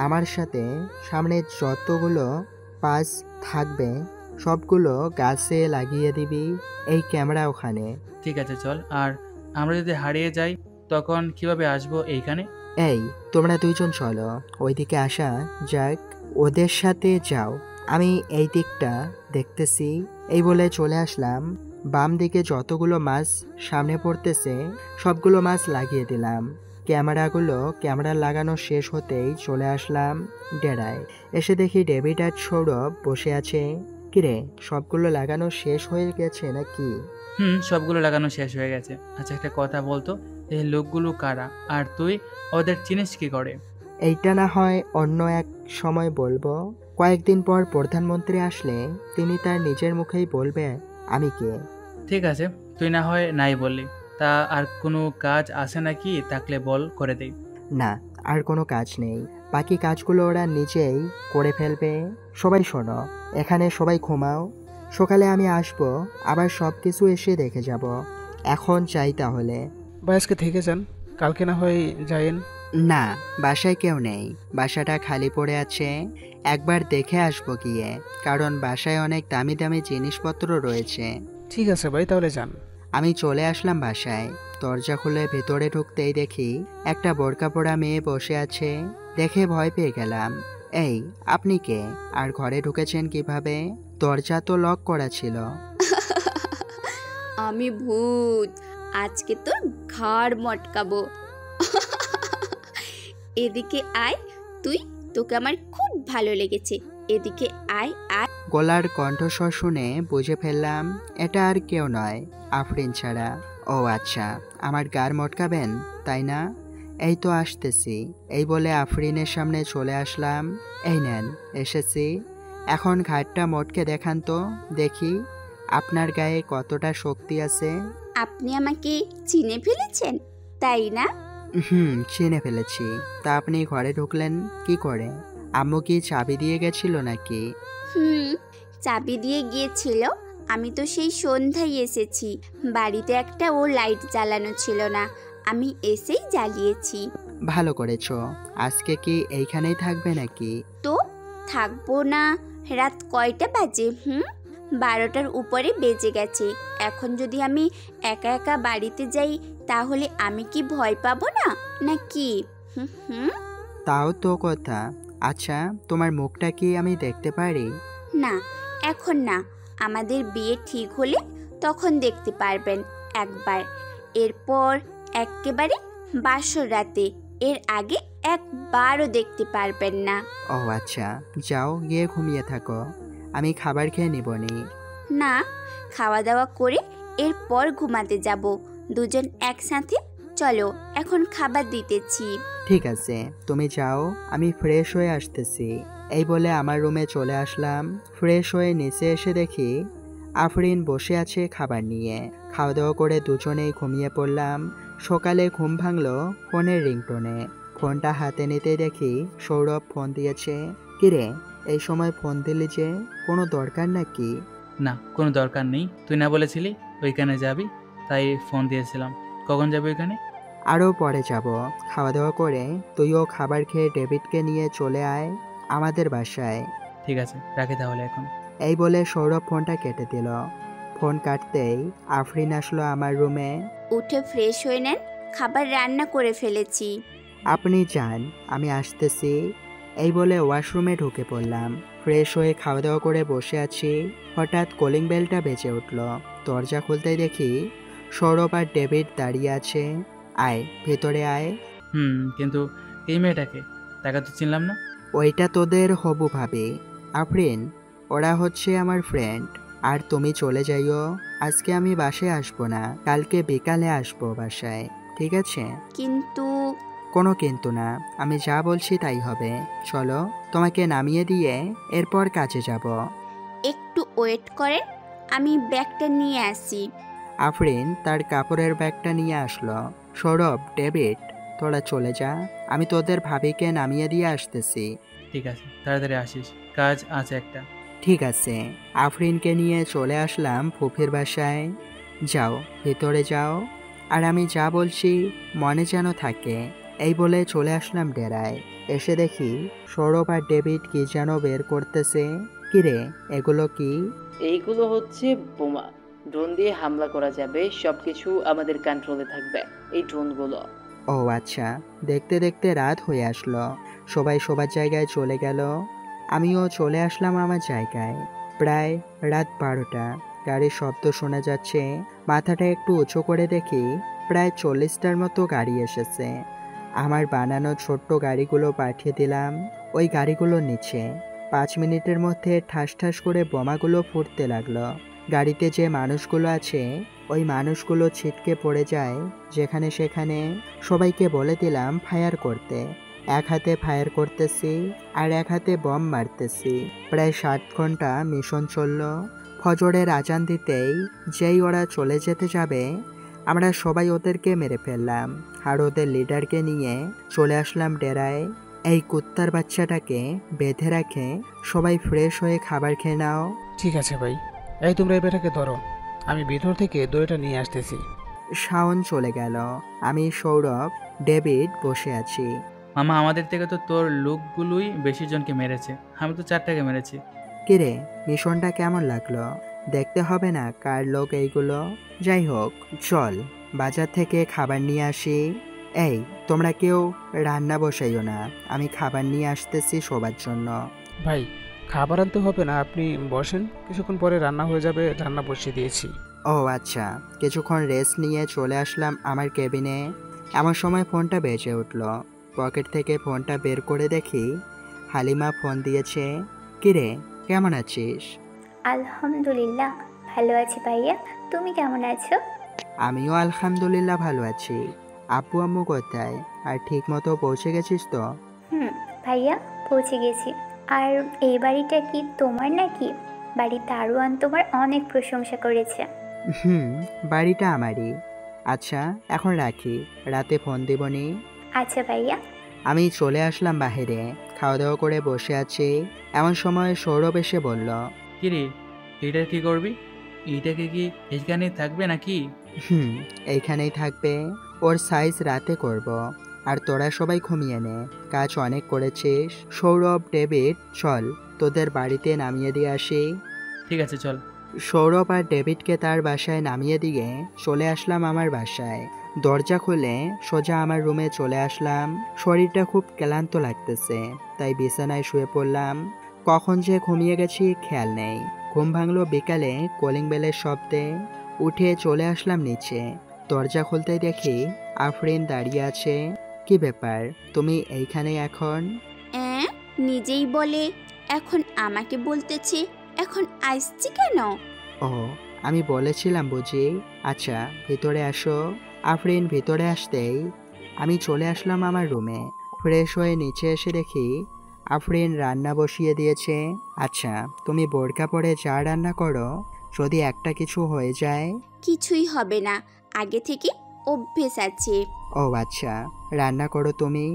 আমার সাথে। সামনে যতগুলো পাস থাকবে সবগুলো গাছে লাগিয়ে দিবি। এই ক্যামেরা ওখানে। ঠিক আছে, চল। আর আমরা যদি হারিয়ে যাই তখন কিভাবে আসবো এইখানে? এই, তোমরা দুইজন চলো, ওইদিকে আসা যাক। ওদের সাথে যাও, আমি এই দিকটা দেখতেছি। এই বলে চলে আসলাম। বাম দিকে যতগুলো মাছ সামনে পড়তেছে সবগুলো মাছ লাগিয়ে দিলাম। ক্যামেরা লাগানো শেষ হতেই চলে আসলাম ডেরায়। এসে দেখি ডেভিড আর সৌরভ বসে আছে। কিরে, সবগুলো লাগানো শেষ হয়ে গেছে নাকি? সবগুলো লাগানো শেষ হয়ে গেছে। আচ্ছা, একটা কথা বলতো, এই লোকগুলো কারা আর তুই ওদের চিনিস কি করে? এইটা না হয় অন্য এক সময় বলবো। কয়েকদিন পর প্রধানমন্ত্রী আসলে তিনি তার নিজের মুখেই বলবে আমি কে। ঠিক আছে, তুই না হয় নাই বললি। তা আর কোনো কাজ আছে নাকি? থাকলে বল, করে দেই। না, আর কোনো কাজ নেই। বাকি কাজগুলো ওরা নিজেই করে ফেলবে। সবাই শোনো, এখানে সবাই ঘুমাও। সকালে আমি আসবো, আবার সব কিছু এসে দেখে যাব। এখন চাই তাহলে। বা আজকে থেকে যান, কালকে না হয় যায়েন। না, বাসায় কেউ নেই, বাসাটা খালি পড়ে আছে। একবার দেখে আসবো গিয়ে, কারণ বাসায় অনেক দামি দামি জিনিসপত্র রয়েছে। ঠিক আছে ভাই, তাহলে যান। আমি চলে আসলাম বাসায়। দরজা খুলে ভেতরে ঢুকতেই দেখি একটা বোরকা পরা মেয়ে বসে আছে। দেখে ভয় পেয়ে গেলাম। এই, আপনি কে? আর ঘরে ঢুকেছেন কিভাবে? দরজা তো লক করা ছিল। আমি ভূত, আজকে তোর ঘাড় মটকাবো। এদিকে আয় তুই, তোকে আমার খুব ভালো লেগেছে। এদিকে আয় আয়। গলার কণ্ঠস্বর শুনে বুঝে ফেললাম এটা আর কেউ নয়, আফরিন ছাড়া। ও আচ্ছা, আমার গার মটকাবেন তাই না? এই তো আসতেছি। এই বলে আফরিনের সামনে চলে আসলাম। এই নেন, এসেছি। এখন ঘাটটা মটকে দেখান তো দেখি আপনার গায়ে কতটা শক্তি আছে। আপনি আমাকে চিনে ফেলেছেন তাই না? চিনে ফেলেছি। তা আপনি ঘরে ঢুকলেন কি করে? আম্মু কি চাবি দিয়ে গেছিল নাকি? চাবি দিয়ে গিয়েছিল। আমি তো সেই সন্ধ্যায় এসেছি। বাড়িতে একটা ও লাইট জ্বালানো ছিল না, আমি এসেই জ্বালিয়েছি। ভালো করেছো। আজকে কি এইখানেই থাকবে নাকি? তো থাকবো না। রাত কয়টা বাজে? 12টার উপরে বেজে গেছে। এখন যদি আমি একা একা বাড়িতে যাই তাহলে আমি কি ভয় পাবো না নাকি? তাও তো কথা। আচ্ছা, তোমার মুখটা কি আমি দেখতে পারি? না, এখন না। আমাদের বিয়ে ঠিক হলে তখন দেখতে পারবেন একবার। এরপর একেবারে বাসর রাতে, এর আগে একবারও দেখতে পারবেন না। ও আচ্ছা, যাও গিয়ে ঘুমিয়ে থাকো, আমি খাবার খেয়ে নিবনি। না, খাওয়া দাওয়া করে এরপর ঘুমাতে যাব দুজন একসাথে। চলো, এখন খাবার দিতেছি। ঠিক আছে, তুমি যাও, আমি ফ্রেশ হয়ে আসতেছি। এই বলে আমার রুমে চলে আসলাম। ফ্রেশ হয়ে নিচে এসে দেখি আফরিন বসে আছে খাবার নিয়ে। খাওয়া দাওয়া করে দুজনেই ঘুমিয়ে পড়লাম। সকালে ঘুম ভাঙলো ফোনের রিংটোনে। ফোনটা হাতে নিতে দেখি সৌরভ ফোন দিয়েছে। কিরে, এই সময় ফোন দিলি যে, কোনো দরকার নাকি? না, কোনো দরকার নেই। তুই না বলেছিলি ওইখানে যাবি, তাই ফোন দিয়েছিলাম। কখন যাবি ওইখানে? আরও পরে যাব। খাওয়া দাওয়া করে তুইও খাবার খেয়ে ডেভিডকে নিয়ে চলে আয় আমাদের বাসায়। ঠিক আছে, রাখি তাহলে এখন। এই বলে সৌরভ ফোনটা কেটে দিল। ফোন কাটতেই আফরিন আসলো আমার রুমে। উঠে ফ্রেশ হয়ে নেন, খাবার রান্না করে ফেলেছি। আপনি যান, আমি আসতেছি। এই বলে ওয়াশরুমে ঢুকে পড়লাম। ফ্রেশ হয়ে খাওয়া দাওয়া করে বসে আছি। হঠাৎ কলিং বেলটা বেজে উঠল। দরজা খুলতেই দেখি সৌরভ আর ডেভিড দাঁড়িয়ে আছে। আয়, ভেতরে আয়। কিন্তু এই মেয়েটাকে? তাকে তো চিনলাম না। ওইটা তোদের হবু ভাবি আফরিন, ওরা হচ্ছে আমার ফ্রেন্ড। আর তুমি চলে যাইও, আজকে আমি বাসায় আসবো না, কালকে বিকালে আসবো বাসায়, ঠিক আছে? কিন্তু কোনো কিন্তু না, আমি যা বলছি তাই হবে। চলো, তোমাকে নামিয়ে দিয়ে এরপর কাজে যাব। একটু ওয়েট করেন, আমি ব্যাগটা নিয়ে আসি। আফরিন তার কাপড়ের ব্যাগটা নিয়ে আসলো। সৌরভ, ডেভিড, তোরা চলে যা, আমি তোদের ভাবিকে নামিয়ে দিয়ে আসতেছি। ঠিক আছে, তাড়াতাড়ি আসিস, কাজ আছে একটা। ঠিক আছে। আফরিনকে নিয়ে চলে আসলাম ফুফির বাসায়। যাও, ভেতরে যাও, আর আমি যা বলছি মনে যেন থাকে। এই বলে চলে আসলাম ডেরায়। এসে দেখি সৌরভ আর ডেভিড কি যেন বের করতেছে। কিরে, এগুলো কি? এইগুলো হচ্ছে বোমা। ড্রোন দিয়ে হামলা করা যাবে, সবকিছু আমাদের কন্ট্রোলে থাকবে এই ড্রোনগুলো। ও আচ্ছা। দেখতে দেখতে রাত হয়ে আসলো, সবাই সবার জায়গায় চলে গেল। আমিও চলে আসলাম আমার জায়গায়। প্রায় রাত 12টা। গাড়ির শব্দ শোনা যাচ্ছে। মাথাটা একটু উঁচু করে দেখি প্রায় 40টার মতো গাড়ি এসেছে। আমার বানানো ছোট্ট গাড়িগুলো পাঠিয়ে দিলাম ওই গাড়িগুলোর নিচে। 5 মিনিটের মধ্যে ঠাস ঠাস করে বোমাগুলো ফুটতে লাগলো। গাড়িতে যে মানুষগুলো আছে ওই মানুষগুলো ছিটকে পড়ে যায় যেখানে সেখানে। সবাইকে বলে দিলাম ফায়ার করতে। এক হাতে ফায়ার করতেছি আর এক হাতে বম মারতেছি। প্রায় 7 ঘন্টা মিশন চলল। ফজরের আজান দিতেই যেই ওরা চলে যেতে যাবে, আমরা সবাই ওদেরকে মেরে ফেললাম আর ওদের লিডারকে নিয়ে চলে আসলাম ডেরায়। এই কুত্তার বাচ্চাটাকে বেঁধে রাখে। সবাই ফ্রেশ হয়ে খাবার খেয়ে নাও। ঠিক আছে ভাই, এই তোমরা এই বেটাকে ধরো, আমি ভিতর থেকে দইটা নিয়ে আসতেছি। শাওন চলে গেল। আমি, সৌরভ, ডেভিড বসে আছি। মামা, আমাদের থেকে তো তোর লোকগুলোই বেশি জনকে মেরেছে, আমি তো 4টাকে মেরেছি। কিরে, মিশনটা কেমন লাগলো? দেখতে হবে না কার লোক এইগুলো? যাই হোক, চল বাজার থেকে খাবার নিয়ে আসি। এই, তোমরা কেউ রান্না বসাইও না, আমি খাবার নিয়ে আসতেছি সবার জন্য। ভাই, খাবার আনতে হবে না, আপনি বসেন, কিছুক্ষণ পরে রান্না হয়ে যাবে, রান্না বসিয়ে দিয়েছি। ও আচ্ছা। কিছুক্ষণ রেস্ট নিয়ে চলে আসলাম আমার কেবিনে। এমন সময় ফোনটা বেজে উঠল। পকেট থেকে ফোনটা বের করে দেখি হালিমা ফোন দিয়েছে। কিরে, কেমন আছিস? আলহামদুলিল্লাহ ভালো আছি ভাইয়া, তুমি কেমন আছো? আমিও আলহামদুলিল্লাহ ভালো আছি। আপু আম্মু কোথায়? আর ঠিক মতো পৌঁছে গেছিস তো? ভাইয়া পৌঁছে গেছি। আর এই বাড়িটা কি তোমার নাকি? বাড়ির দারোয়ান তোমার অনেক প্রশংসা করেছে। বাড়িটা আমারই। আচ্ছা, এখন রাখি, রাতে ফোন দিবনি। আচ্ছা ভাইয়া। আমি চলে আসলাম বাইরে, খাওয়া দাওয়া করে বসে আছি। এমন সময় সৌরভ এসে বলল, কিরে, এটা কি করবি? এইটাকে কি এইখানেই থাকবে নাকি? এইখানেই থাকবে। ওর সাইজ রাতে করব। আর তোরা সবাই ঘুমিয়ে নে, কাজ অনেক করেছিস। সৌরভ, ডেভিড, চল তোদের বাড়িতে নামিয়ে দিয়ে আসি। ঠিক আছে, চল। সৌরভ আর ডেভিডকে তার বাসায় নামিয়ে দিয়ে চলে আসলাম আমার বাসায়। দরজা খুলে সোজা আমার রুমে চলে আসলাম। শরীরটা খুব ক্লান্ত লাগতেছে, তাই বিছানায় শুয়ে পড়লাম। কখন যে ঘুমিয়ে গেছি খেয়াল নেই। ঘুম ভাঙলো বিকালে কলিং বেলের শব্দে। উঠে চলে আসলাম নিচে। দরজা খুলতেই দেখি আফরিন দাঁড়িয়ে আছে। কি ব্যাপার, তুমি এইখানে এখন? নিজেই বলে এখন আমাকে বলতেছে এখন আসছি কেন? ও, আমি বলেছিলাম বুঝি। আচ্ছা, ভিতরে আসো। আফরিন ভিতরে আসতেই আমি চলে আসলাম আমার রুমে। ফ্রেশ হয়ে নিচে এসে দেখি আফরিন রান্না বসিয়ে দিয়েছে। আচ্ছা, তুমি বোরকা পরে যা রান্না করো, যদি একটা কিছু হয়ে যায়? কিছুই হবে না, আগে থেকে অভ্যেস আছে। ও আচ্ছা, রান্না করো তুমি,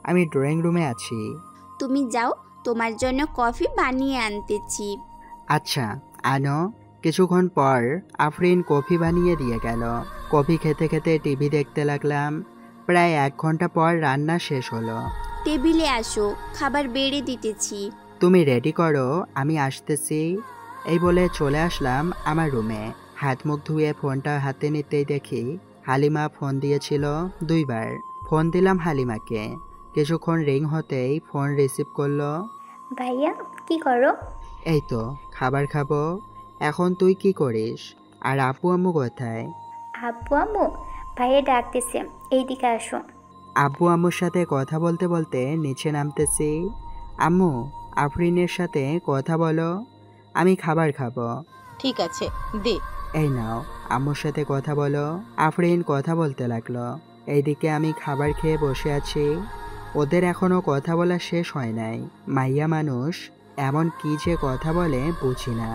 আমি ড্রয়িং রুমে আছি। তুমি যাও, তোমার জন্য কফি বানিয়ে আনতেছি। আচ্ছা, আনো। কিছুক্ষণ পর আফরিন কফি বানিয়ে দিয়ে গেল। কফি খেতে খেতে টিভি দেখতে লাগলাম। প্রায় 1 ঘন্টা পর রান্না শেষ হলো। টেবিলে আসো, খাবার বেড়ে দিতেছি। তুমি রেডি করো, আমি আসতেছি। এই বলে চলে আসলাম আমার রুমে। হাত মুখ ধুয়ে ফোনটা হাতে নিতেই দেখি হালিমা ফোন দিয়েছিল 2 বার। ফোন দিলাম হালিমাকে। কিছুক্ষণ রিং হতেই ফোন রিসিভ করলো। ভাইয়া কি করো? এই তো খাবার খাবো। এখন তুই কি করিস? আর আপু আম্মু কোথায়? আব্বু আম্মু ভাইয়া ডাকতেছে, এইদিকে আসো। আব্বু আম্মুর সাথে কথা বলতে বলতে নিচে নামতেছি। আম্মু, আফরিনের সাথে কথা বলো, আমি খাবার খাবো। ঠিক আছে, দে। এই নাও, আম্মুর সাথে কথা বলো। আফরিন কথা বলতে লাগলো। এইদিকে আমি খাবার খেয়ে বসে আছি। ওদের এখনো কথা বলা শেষ হয় নাই। মাইয়া মানুষ এমন কি যে কথা বলে বুঝি না।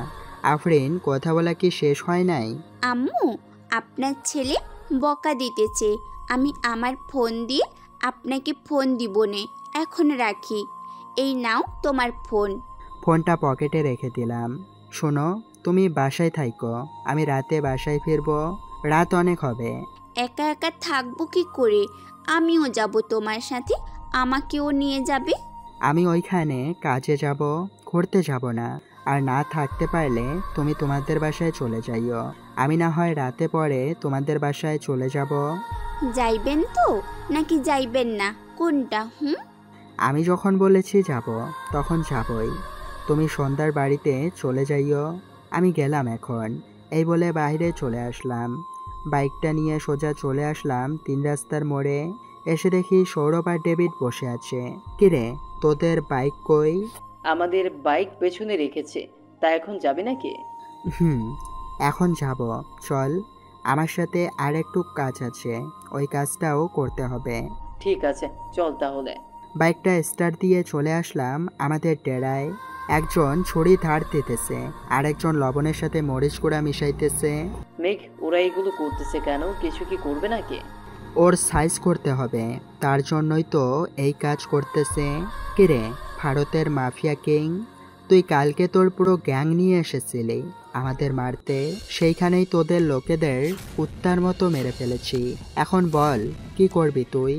আফরিন, কথা বলা কি শেষ হয় নাই? আম্মু, আপনার ছেলে বকা দিতেছে। আমি আমার ফোন দিয়ে আপনাকে ফোন দিব নে, এখন রাখি। এই নাও তোমার ফোন। ফোনটা পকেটে রেখে দিলাম। শোনো, তুমি বাসায় থাইকো, আমি রাতে বাসায় ফিরবো, রাত অনেক হবে। একা একা থাকবো কি করে? আমিও যাব তোমার সাথে, আমাকেও নিয়ে যাবে। আমি ওইখানে কাজে যাব, ঘুরতে যাব না। আর না থাকতে পারলে তুমি তোমাদের বাসায় চলে যাইও, আমি না হয় রাতে পরে তোমাদের বাসায় চলে যাব। যাইবেন তো নাকি যাইবেন না, কোনটা? আমি যখন বলেছি যাব তখন যাবই। তুমি সন্ধ্যার বাড়িতে চলে যাইও, আমি গেলাম এখন। এই বলে বাইরে চলে আসলাম। বাইকটা নিয়ে সোজা চলে আসলাম 3 রাস্তার মোড়ে। এসে দেখি সৌরভ আর ডেভিড বসে আছে। কিরে, তোদের বাইক কই? আমাদের বাইক পেছনে রেখেছে, তা এখন যাবে নাকি? এখন যাব, চল। আমার সাথে আর একটু কাজ আছে, ওই কাজটাও করতে হবে। ঠিক আছে, চল তাহলে। বাইকটা স্টার্ট দিয়ে চলে আসলাম আমাদের ডেরায়। একজন ছুরি ধার দিতেছে, আর একজন লবণের সাথে মরিচ গুঁড়া মিশাইতেছে। মেঘ, ওরা এগুলো করতেছে কেন? কিছু কি করবে নাকি? ওর সাইজ করতে হবে, তার জন্যই তো এই কাজ করতেছে। কিরে, ভারতের মাফিয়া কিং, তুই কালকে তোর পুরো গ্যাং নিয়ে এসেছিলি আমাদের মারতে। সেইখানেই তোদের লোকেদের কুত্তার মতো মেরে ফেলেছি। এখন বল কি করবি তুই?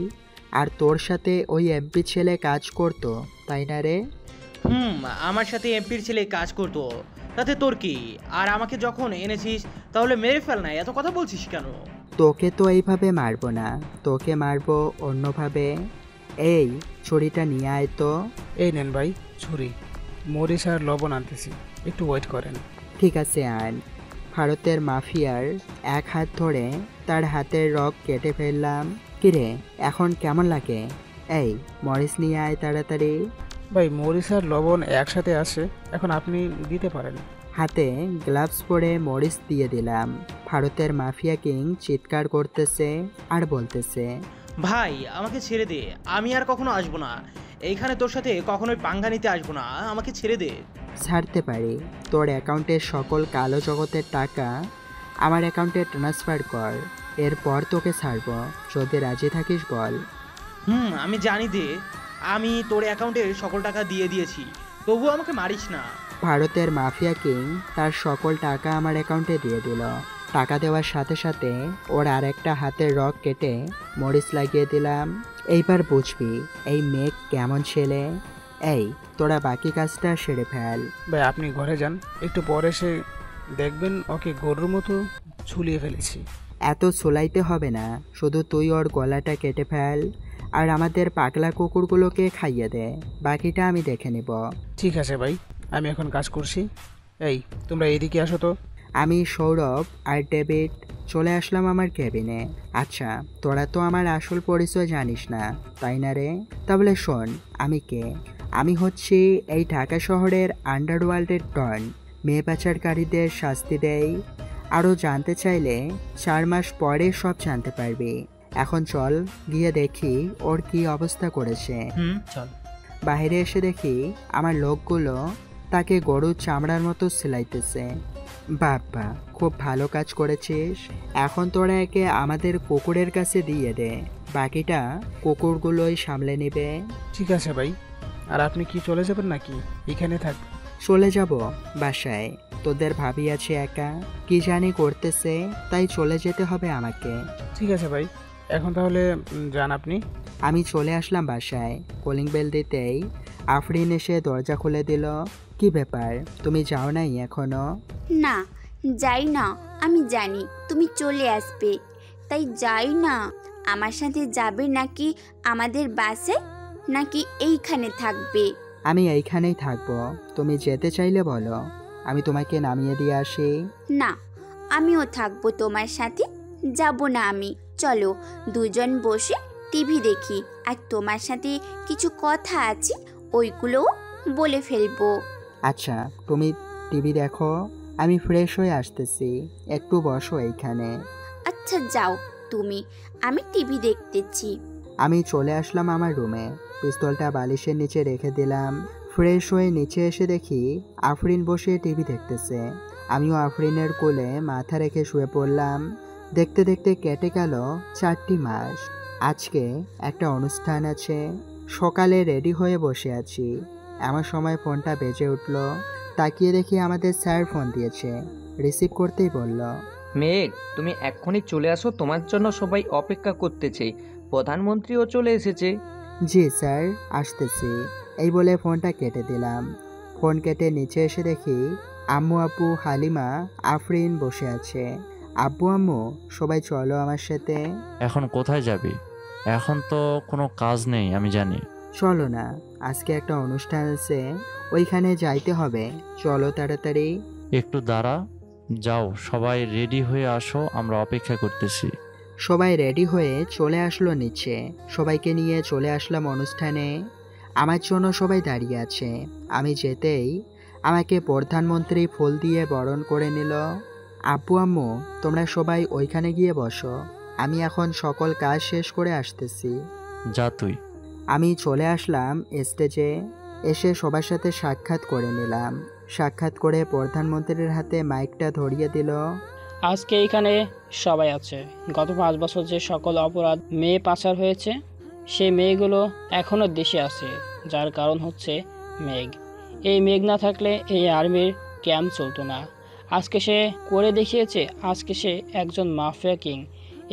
আর তোর সাথে ওই এমপি ছেলে কাজ করতো, তাই না রে? আমার সাথে এমপির ছেলে কাজ করতো, তাতে তোর কি? আর আমাকে যখন এনেছিস তাহলে মেরে ফেল না, এত কথা বলছিস কেন? তোকে তো এইভাবে মারবো না, তোকে মারবো অন্যভাবে। এই ছুরিটা নিয়ে আয় তো। এই নেন ভাই ছুরি, মরিচ আর লবণ আনতেছি, একটু ওয়েট করেন। ঠিক আছে আন। ভারতের মাফিয়ার এক হাত ধরে তার হাতের রগ কেটে ফেললাম। কিরে, এখন কেমন লাগে? এই মরিচ নিয়ে আয় তাড়াতাড়ি। ভাই মরিচ আর লবণ একসাথে আছে, এখন আপনি দিতে পারেন। হাতে গ্লাভস পরে মরিচ দিয়ে দিলাম। ভারতের মাফিয়া কিং চিৎকার করতেছে আর বলতেছে, ভাই আমাকে ছেড়ে দে, আমি আর কখনো আসবো না এইখানে, তোর সাথে কখনোই পাঙ্গা নিতে আসবো না, আমাকে ছেড়ে দে। ছাড়তে পারি, তোর অ্যাকাউন্টের সকল কালো জগতের টাকা আমার অ্যাকাউন্টে ট্রান্সফার কর, এরপর তোকে ছাড়বো, যদি রাজি থাকিস বল। আমি জানি দে, আমি তোর অ্যাকাউন্টের সকল টাকা দিয়ে দিয়েছি, তবুও আমাকে মারিস না। ভারতের মাফিয়া কিং তার সকল টাকা আমার অ্যাকাউন্টে দিয়ে দিল। টাকা দেওয়ার সাথে সাথে ওর আর একটা হাতের রগ কেটে মরিচ লাগিয়ে দিলাম। এইবার বুঝবি এই মেঘ কেমন ছেলে। এই তোরা বাকি কাজটা সেরে ফেল। ভাই আপনি ঘরে যান, একটু পরে এসে দেখবেন ওকে গরুর মতো ঝুলিয়ে ফেলেছি। এত ছোলাইতে হবে না, শুধু তুই ওর গলাটা কেটে ফেল আর আমাদের পাগলা কুকুরগুলোকে খাইয়ে দে, বাকিটা আমি দেখে নেব। ঠিক আছে ভাই, আমি এখন কাজ করছি। এই তোমরা এদিকে আসো তো। আমি সৌরভ আর ডেভিড চলে আসলাম আমার কেবিনে। আচ্ছা, তোরা তো আমার আসল পরিচয় জানিস না, তাই না রে? তাহলে শোন আমি কে। আমি হচ্ছি এই ঢাকা শহরের আন্ডারওয়ার্ল্ডের ডন, মেয়ে পাচারকারীদের শাস্তি দেয়। আরও জানতে চাইলে 4 মাস পরে সব জানতে পারবি। এখন চল গিয়ে দেখি ওর কি অবস্থা করেছে। চল। বাইরে এসে দেখি আমার লোকগুলো তাকে গরুর চামড়ার মতো সেলাইতেছে। বাবা, খুব ভালো কাজ করেছিস। এখন তোরা একে আমাদের কুকুরের কাছে দিয়ে দে, বাকিটা কুকুরগুলোই সামলে নেবে। ঠিক আছে ভাই, আর আপনি কি চলে যাবেন নাকি এখানে থাক? চলে যাব বাসায়, তোদের ভাবি আছে একা, কি জানি করতেছে, তাই চলে যেতে হবে আমাকে। ঠিক আছে ভাই, এখন তাহলে যান আপনি। আমি চলে আসলাম বাসায়। কলিং বেল দিতেই আফরিন এসে দরজা খুলে দিল। কি ব্যাপার, তুমি যাও নাই এখনো? না, যাই না, আমি জানি তুমি চলে আসবে, তাই যাই না। আমার সাথে যাবে নাকি আমাদের বাসে, নাকি এইখানে থাকবে? আমি এইখানেই থাকবো, তুমি যেতে চাইলে বলো, আমি তোমাকে নামিয়ে দিয়ে আসি। না, আমিও থাকবো তোমার সাথে, যাব না আমি। চলো দুজন বসে টিভি দেখি, আর তোমার সাথে কিছু কথা আছে ওইগুলোও বলে ফেলবো। আচ্ছা, তুমি টিভি দেখো, আমি ফ্রেশ হয়ে আসতেছি, একটু বসো এইখানে। আচ্ছা যাও তুমি, আমি টিভি দেখতেছি। আমি চলে আসলাম আমার রুমে, পিস্তলটা বালিশের নিচে রেখে দিলাম। ফ্রেশ হয়ে নিচে এসে দেখি আফরিন বসে টিভি দেখতেছে। আমিও আফরিনের কোলে মাথা রেখে শুয়ে পড়লাম। দেখতে দেখতে কেটে গেল 4টি মাস। আজকে একটা অনুষ্ঠান আছে। সকালে রেডি হয়ে বসে আছি, এমন সময় ফোনটা বেজে উঠল। তাকিয়ে দেখি আমাদের স্যার ফোন দিয়েছে। রিসিভ করতেই বলল, মেঘ, তুমি এক্ষুনি চলে আসো, তোমার জন্য সবাই অপেক্ষা করতেছে, প্রধানমন্ত্রীও চলে এসেছে। জি স্যার, আসতেছি। এই বলে ফোনটা কেটে দিলাম। ফোন কেটে নিচে এসে দেখি আম্মু, আব্বু, হালিমা, আফরিন বসে আছে। আব্বু আম্মু, সবাই চলো আমার সাথে। এখন কোথায় যাবি? এখন তো কোনো কাজ নেই আমি জানি। চলো না, আজকে একটা অনুষ্ঠান আছে, ওইখানে যাইতে হবে। চলো তাড়াতাড়ি। একটু দাঁড়া, যাও সবাই রেডি হয়ে আসো, আমরা অপেক্ষা করতেছি। সবাই রেডি হয়ে চলে আসলো নিচে। সবাইকে নিয়ে চলে আসলাম অনুষ্ঠানে। আমার জন্য সবাই দাঁড়িয়ে আছে। আমি যেতেই আমাকে প্রধানমন্ত্রী ফুল দিয়ে বরণ করে নিল। আব্বু আম্মু, তোমরা সবাই ওইখানে গিয়ে বসো, আমি এখন সকল কাজ শেষ করে আসতেছি। যা তুই। আমি চলে আসলাম স্টেজে। এসে সবার সাথে সাক্ষাৎ করে নিলাম। সাক্ষাৎ করে প্রধানমন্ত্রীর হাতে মাইকটা ধরিয়ে দিল। আজকে এখানে সবাই আছে। গত 5 বছর যে সকল অপরাধ মেয়ে পাচার হয়েছে, সেই মেয়েগুলো এখনও দেশে আছে, যার কারণ হচ্ছে মেঘ। এই মেঘ না থাকলে এই আর্মির ক্যাম্প চলতো না। আজকে সে করে দেখিয়েছে, আজকে সে একজন মাফিয়া কিং।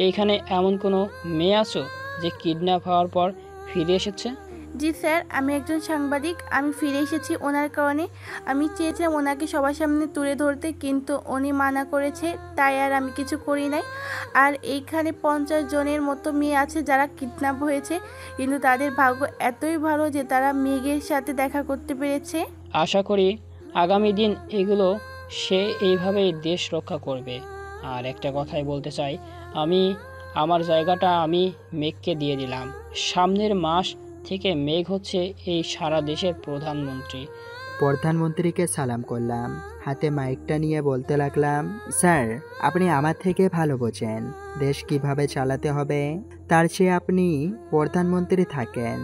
এইখানে এমন কোনো মেয়ে আছো যে কিডন্যাপ হওয়ার পর ফিরে এসেছে? জি স্যার, আমি একজন সাংবাদিক। আমি ফিরে এসেছি ওনার কারণে। আমি চেয়েছিলাম ওনাকে সবার সামনে তুলে ধরতে, কিন্তু উনি মানা করেছে, তাই আর আমি কিছু করি নাই। আর এইখানে 50 জনের মতো মেয়ে আছে যারা কিডন্যাপ হয়েছে, কিন্তু তাদের ভাগ্য এতই ভালো যে তারা মেঘের সাথে দেখা করতে পেরেছে। আশা করি আগামী দিন এগুলো সে এইভাবেই দেশ রক্ষা করবে। আর একটা কথাই বলতে চাই, আমি আমার জায়গাটা আমি মেঘকে দিয়ে দিলাম। সামনের মাস থেকে মেঘ হচ্ছে এই সারা দেশের প্রধানমন্ত্রী। প্রধানমন্ত্রীকে সালাম করলাম, হাতে মাইকটা নিয়ে বলতে লাগলাম, স্যার আপনি আমার থেকে ভালো বোঝেন দেশ কিভাবে চালাতে হবে। তার চেয়ে আপনি প্রধানমন্ত্রী থাকেন,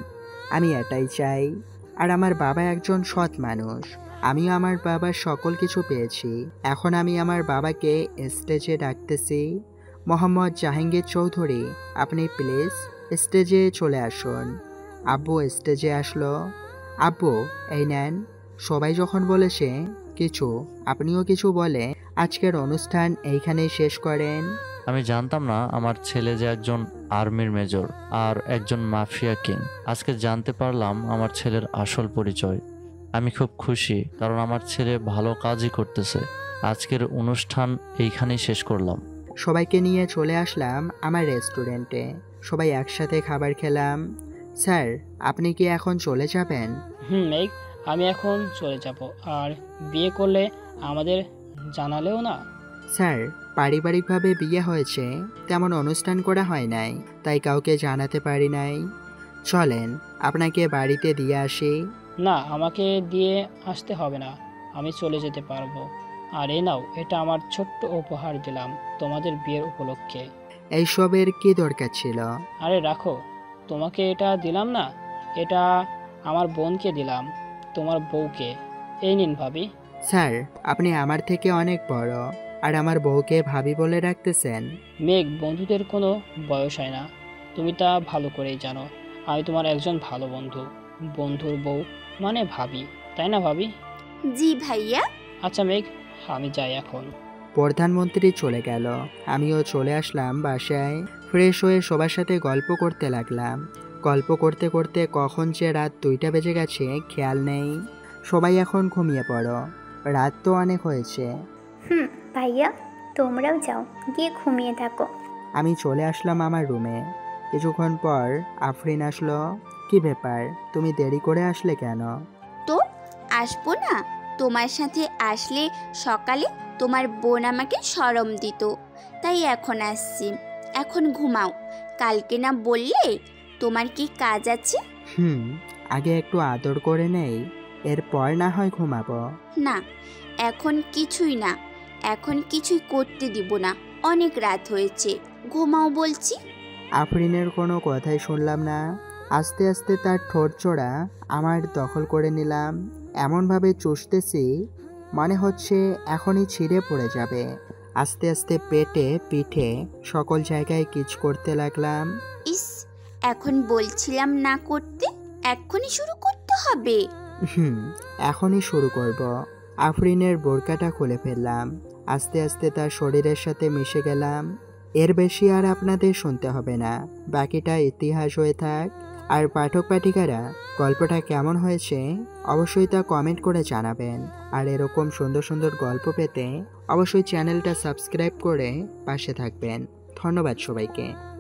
আমি এটাই চাই। আর আমার বাবা একজন সৎ মানুষ, আমিও আমার বাবার সকল কিছু পেয়েছি। এখন আমি আমার বাবাকে স্টেজে ডাকতেছি। মোহাম্মদ জাহাঙ্গীর চৌধুরী, আপনি প্লিজ স্টেজে চলে আসুন। আব্বু স্টেজে আসলো। আব্বু, এই নেন। সবাই যখন বলেছে কিছু, আপনিও কিছু বলে আজকের অনুষ্ঠান এইখানেই শেষ করেন। আমি জানতাম না আমার ছেলে যে একজন আর্মির মেজর আর একজন মাফিয়া কিং। আজকে জানতে পারলাম আমার ছেলের আসল পরিচয়। আমি খুব খুশি, কারণ আমার ছেলে ভালো কাজই করতেছে। আজকের অনুষ্ঠান এইখানেই শেষ করলাম। সবাইকে নিয়ে চলে আসলাম আমার রেস্টুরেন্টে। সবাই একসাথে খাবার খেলাম। স্যার, আপনি কি এখন চলে যাবেন? মেঘ, আমি এখন চলে যাব। আর বিয়ে করলে আমাদের জানালেও না। স্যার, পারিবারিকভাবে বিয়ে হয়েছে, তেমন অনুষ্ঠান করা হয় নাই, তাই কাউকে জানাতে পারি নাই। চলেন আপনাকে বাড়িতে দিয়ে আসি। না, আমাকে দিয়ে আসতে হবে না, আমি চলে যেতে পারবো। আর এই নাও, এটা আমার ছোট্ট উপহার দিলাম তোমাদের বিয়ের উপলক্ষে। এইসবের কি দরকার ছিল? আরে রাখো, তোমাকে এটা দিলাম না, এটা আমার বোনকে দিলাম, তোমার বউকে। এই নিন ভাবি। স্যার, আপনি আমার থেকে অনেক বড়, আর আমার বউকে ভাবি বলে রাখতেছেন। মেঘ, বন্ধুদের কোনো বয়স হয় না, তুমি তা ভালো করেই জানো। আমি তোমার একজন ভালো বন্ধু। বন্ধুর বউ মানে ভাবি, তাই না ভাবি? জি ভাইয়া। আচ্ছা মেঘ, আমি যাই এখন। প্রধানমন্ত্রী চলে গেল, আমিও চলে আসলাম বাসায়। ফ্রেশ হয়ে সবার সাথে গল্প করতে লাগলাম। গল্প করতে করতে কখন যে রাত 2টা বেজে গেছে খেয়াল নেই। সবাই এখন ঘুমিয়ে পড়ো, রাত তো অনেক হয়েছে। ভাইয়া, তোমরাও যাও, গিয়ে ঘুমিয়ে থাকো। আমি চলে আসলাম আমার রুমে। কিছুক্ষণ পর আফরিন আসলো। কি ব্যাপার, তুমি দেরি করে আসলে কেন? তো আসবো না? তোমার সাথে আসলে সকালে তোমার বোন আমাকে শরম দিত, তাই এখন আসছি। এখন ঘুমাও, কালকে না বললে তোমার কি কাজ আছে? আগে একটু আদর করে নেই, এরপর না হয় ঘুমাবো। না, এখন কিছুই না, এখন কিছুই করতে দিব না, অনেক রাত হয়েছে, ঘুমাও বলছি। আফরিনের কোনো কথাই শুনলাম না। আস্তে আস্তে তার ঠোঁট জোড়া আমার দখল করে নিলাম। এমনভাবে চুষতেছি মনে হচ্ছে এখনই ছিঁড়ে পড়ে যাবে। আস্তে আস্তে পেটে, পিঠে সকল জায়গায় কিচ করতে লাগলাম। ইস, এখন বলছিলাম না করতে, এক্ষুনি শুরু করতে হবে। এখনই শুরু করব। আফরিনের বোরকাটা খুলে ফেললাম, আস্তে আস্তে তার শরীরের সাথে মিশে গেলাম। এর বেশি আর আপনাদের শুনতে হবে না, বাকিটা ইতিহাস হয়ে থাক। আর পাঠক পাঠিকারা গল্পটা কেমন হয়েছে অবশ্যই তা কমেন্ট করে জানাবেন। আর এরকম সুন্দর সুন্দর গল্প পেতে অবশ্যই চ্যানেলটা সাবস্ক্রাইব করে পাশে থাকবেন। ধন্যবাদ সবাইকে।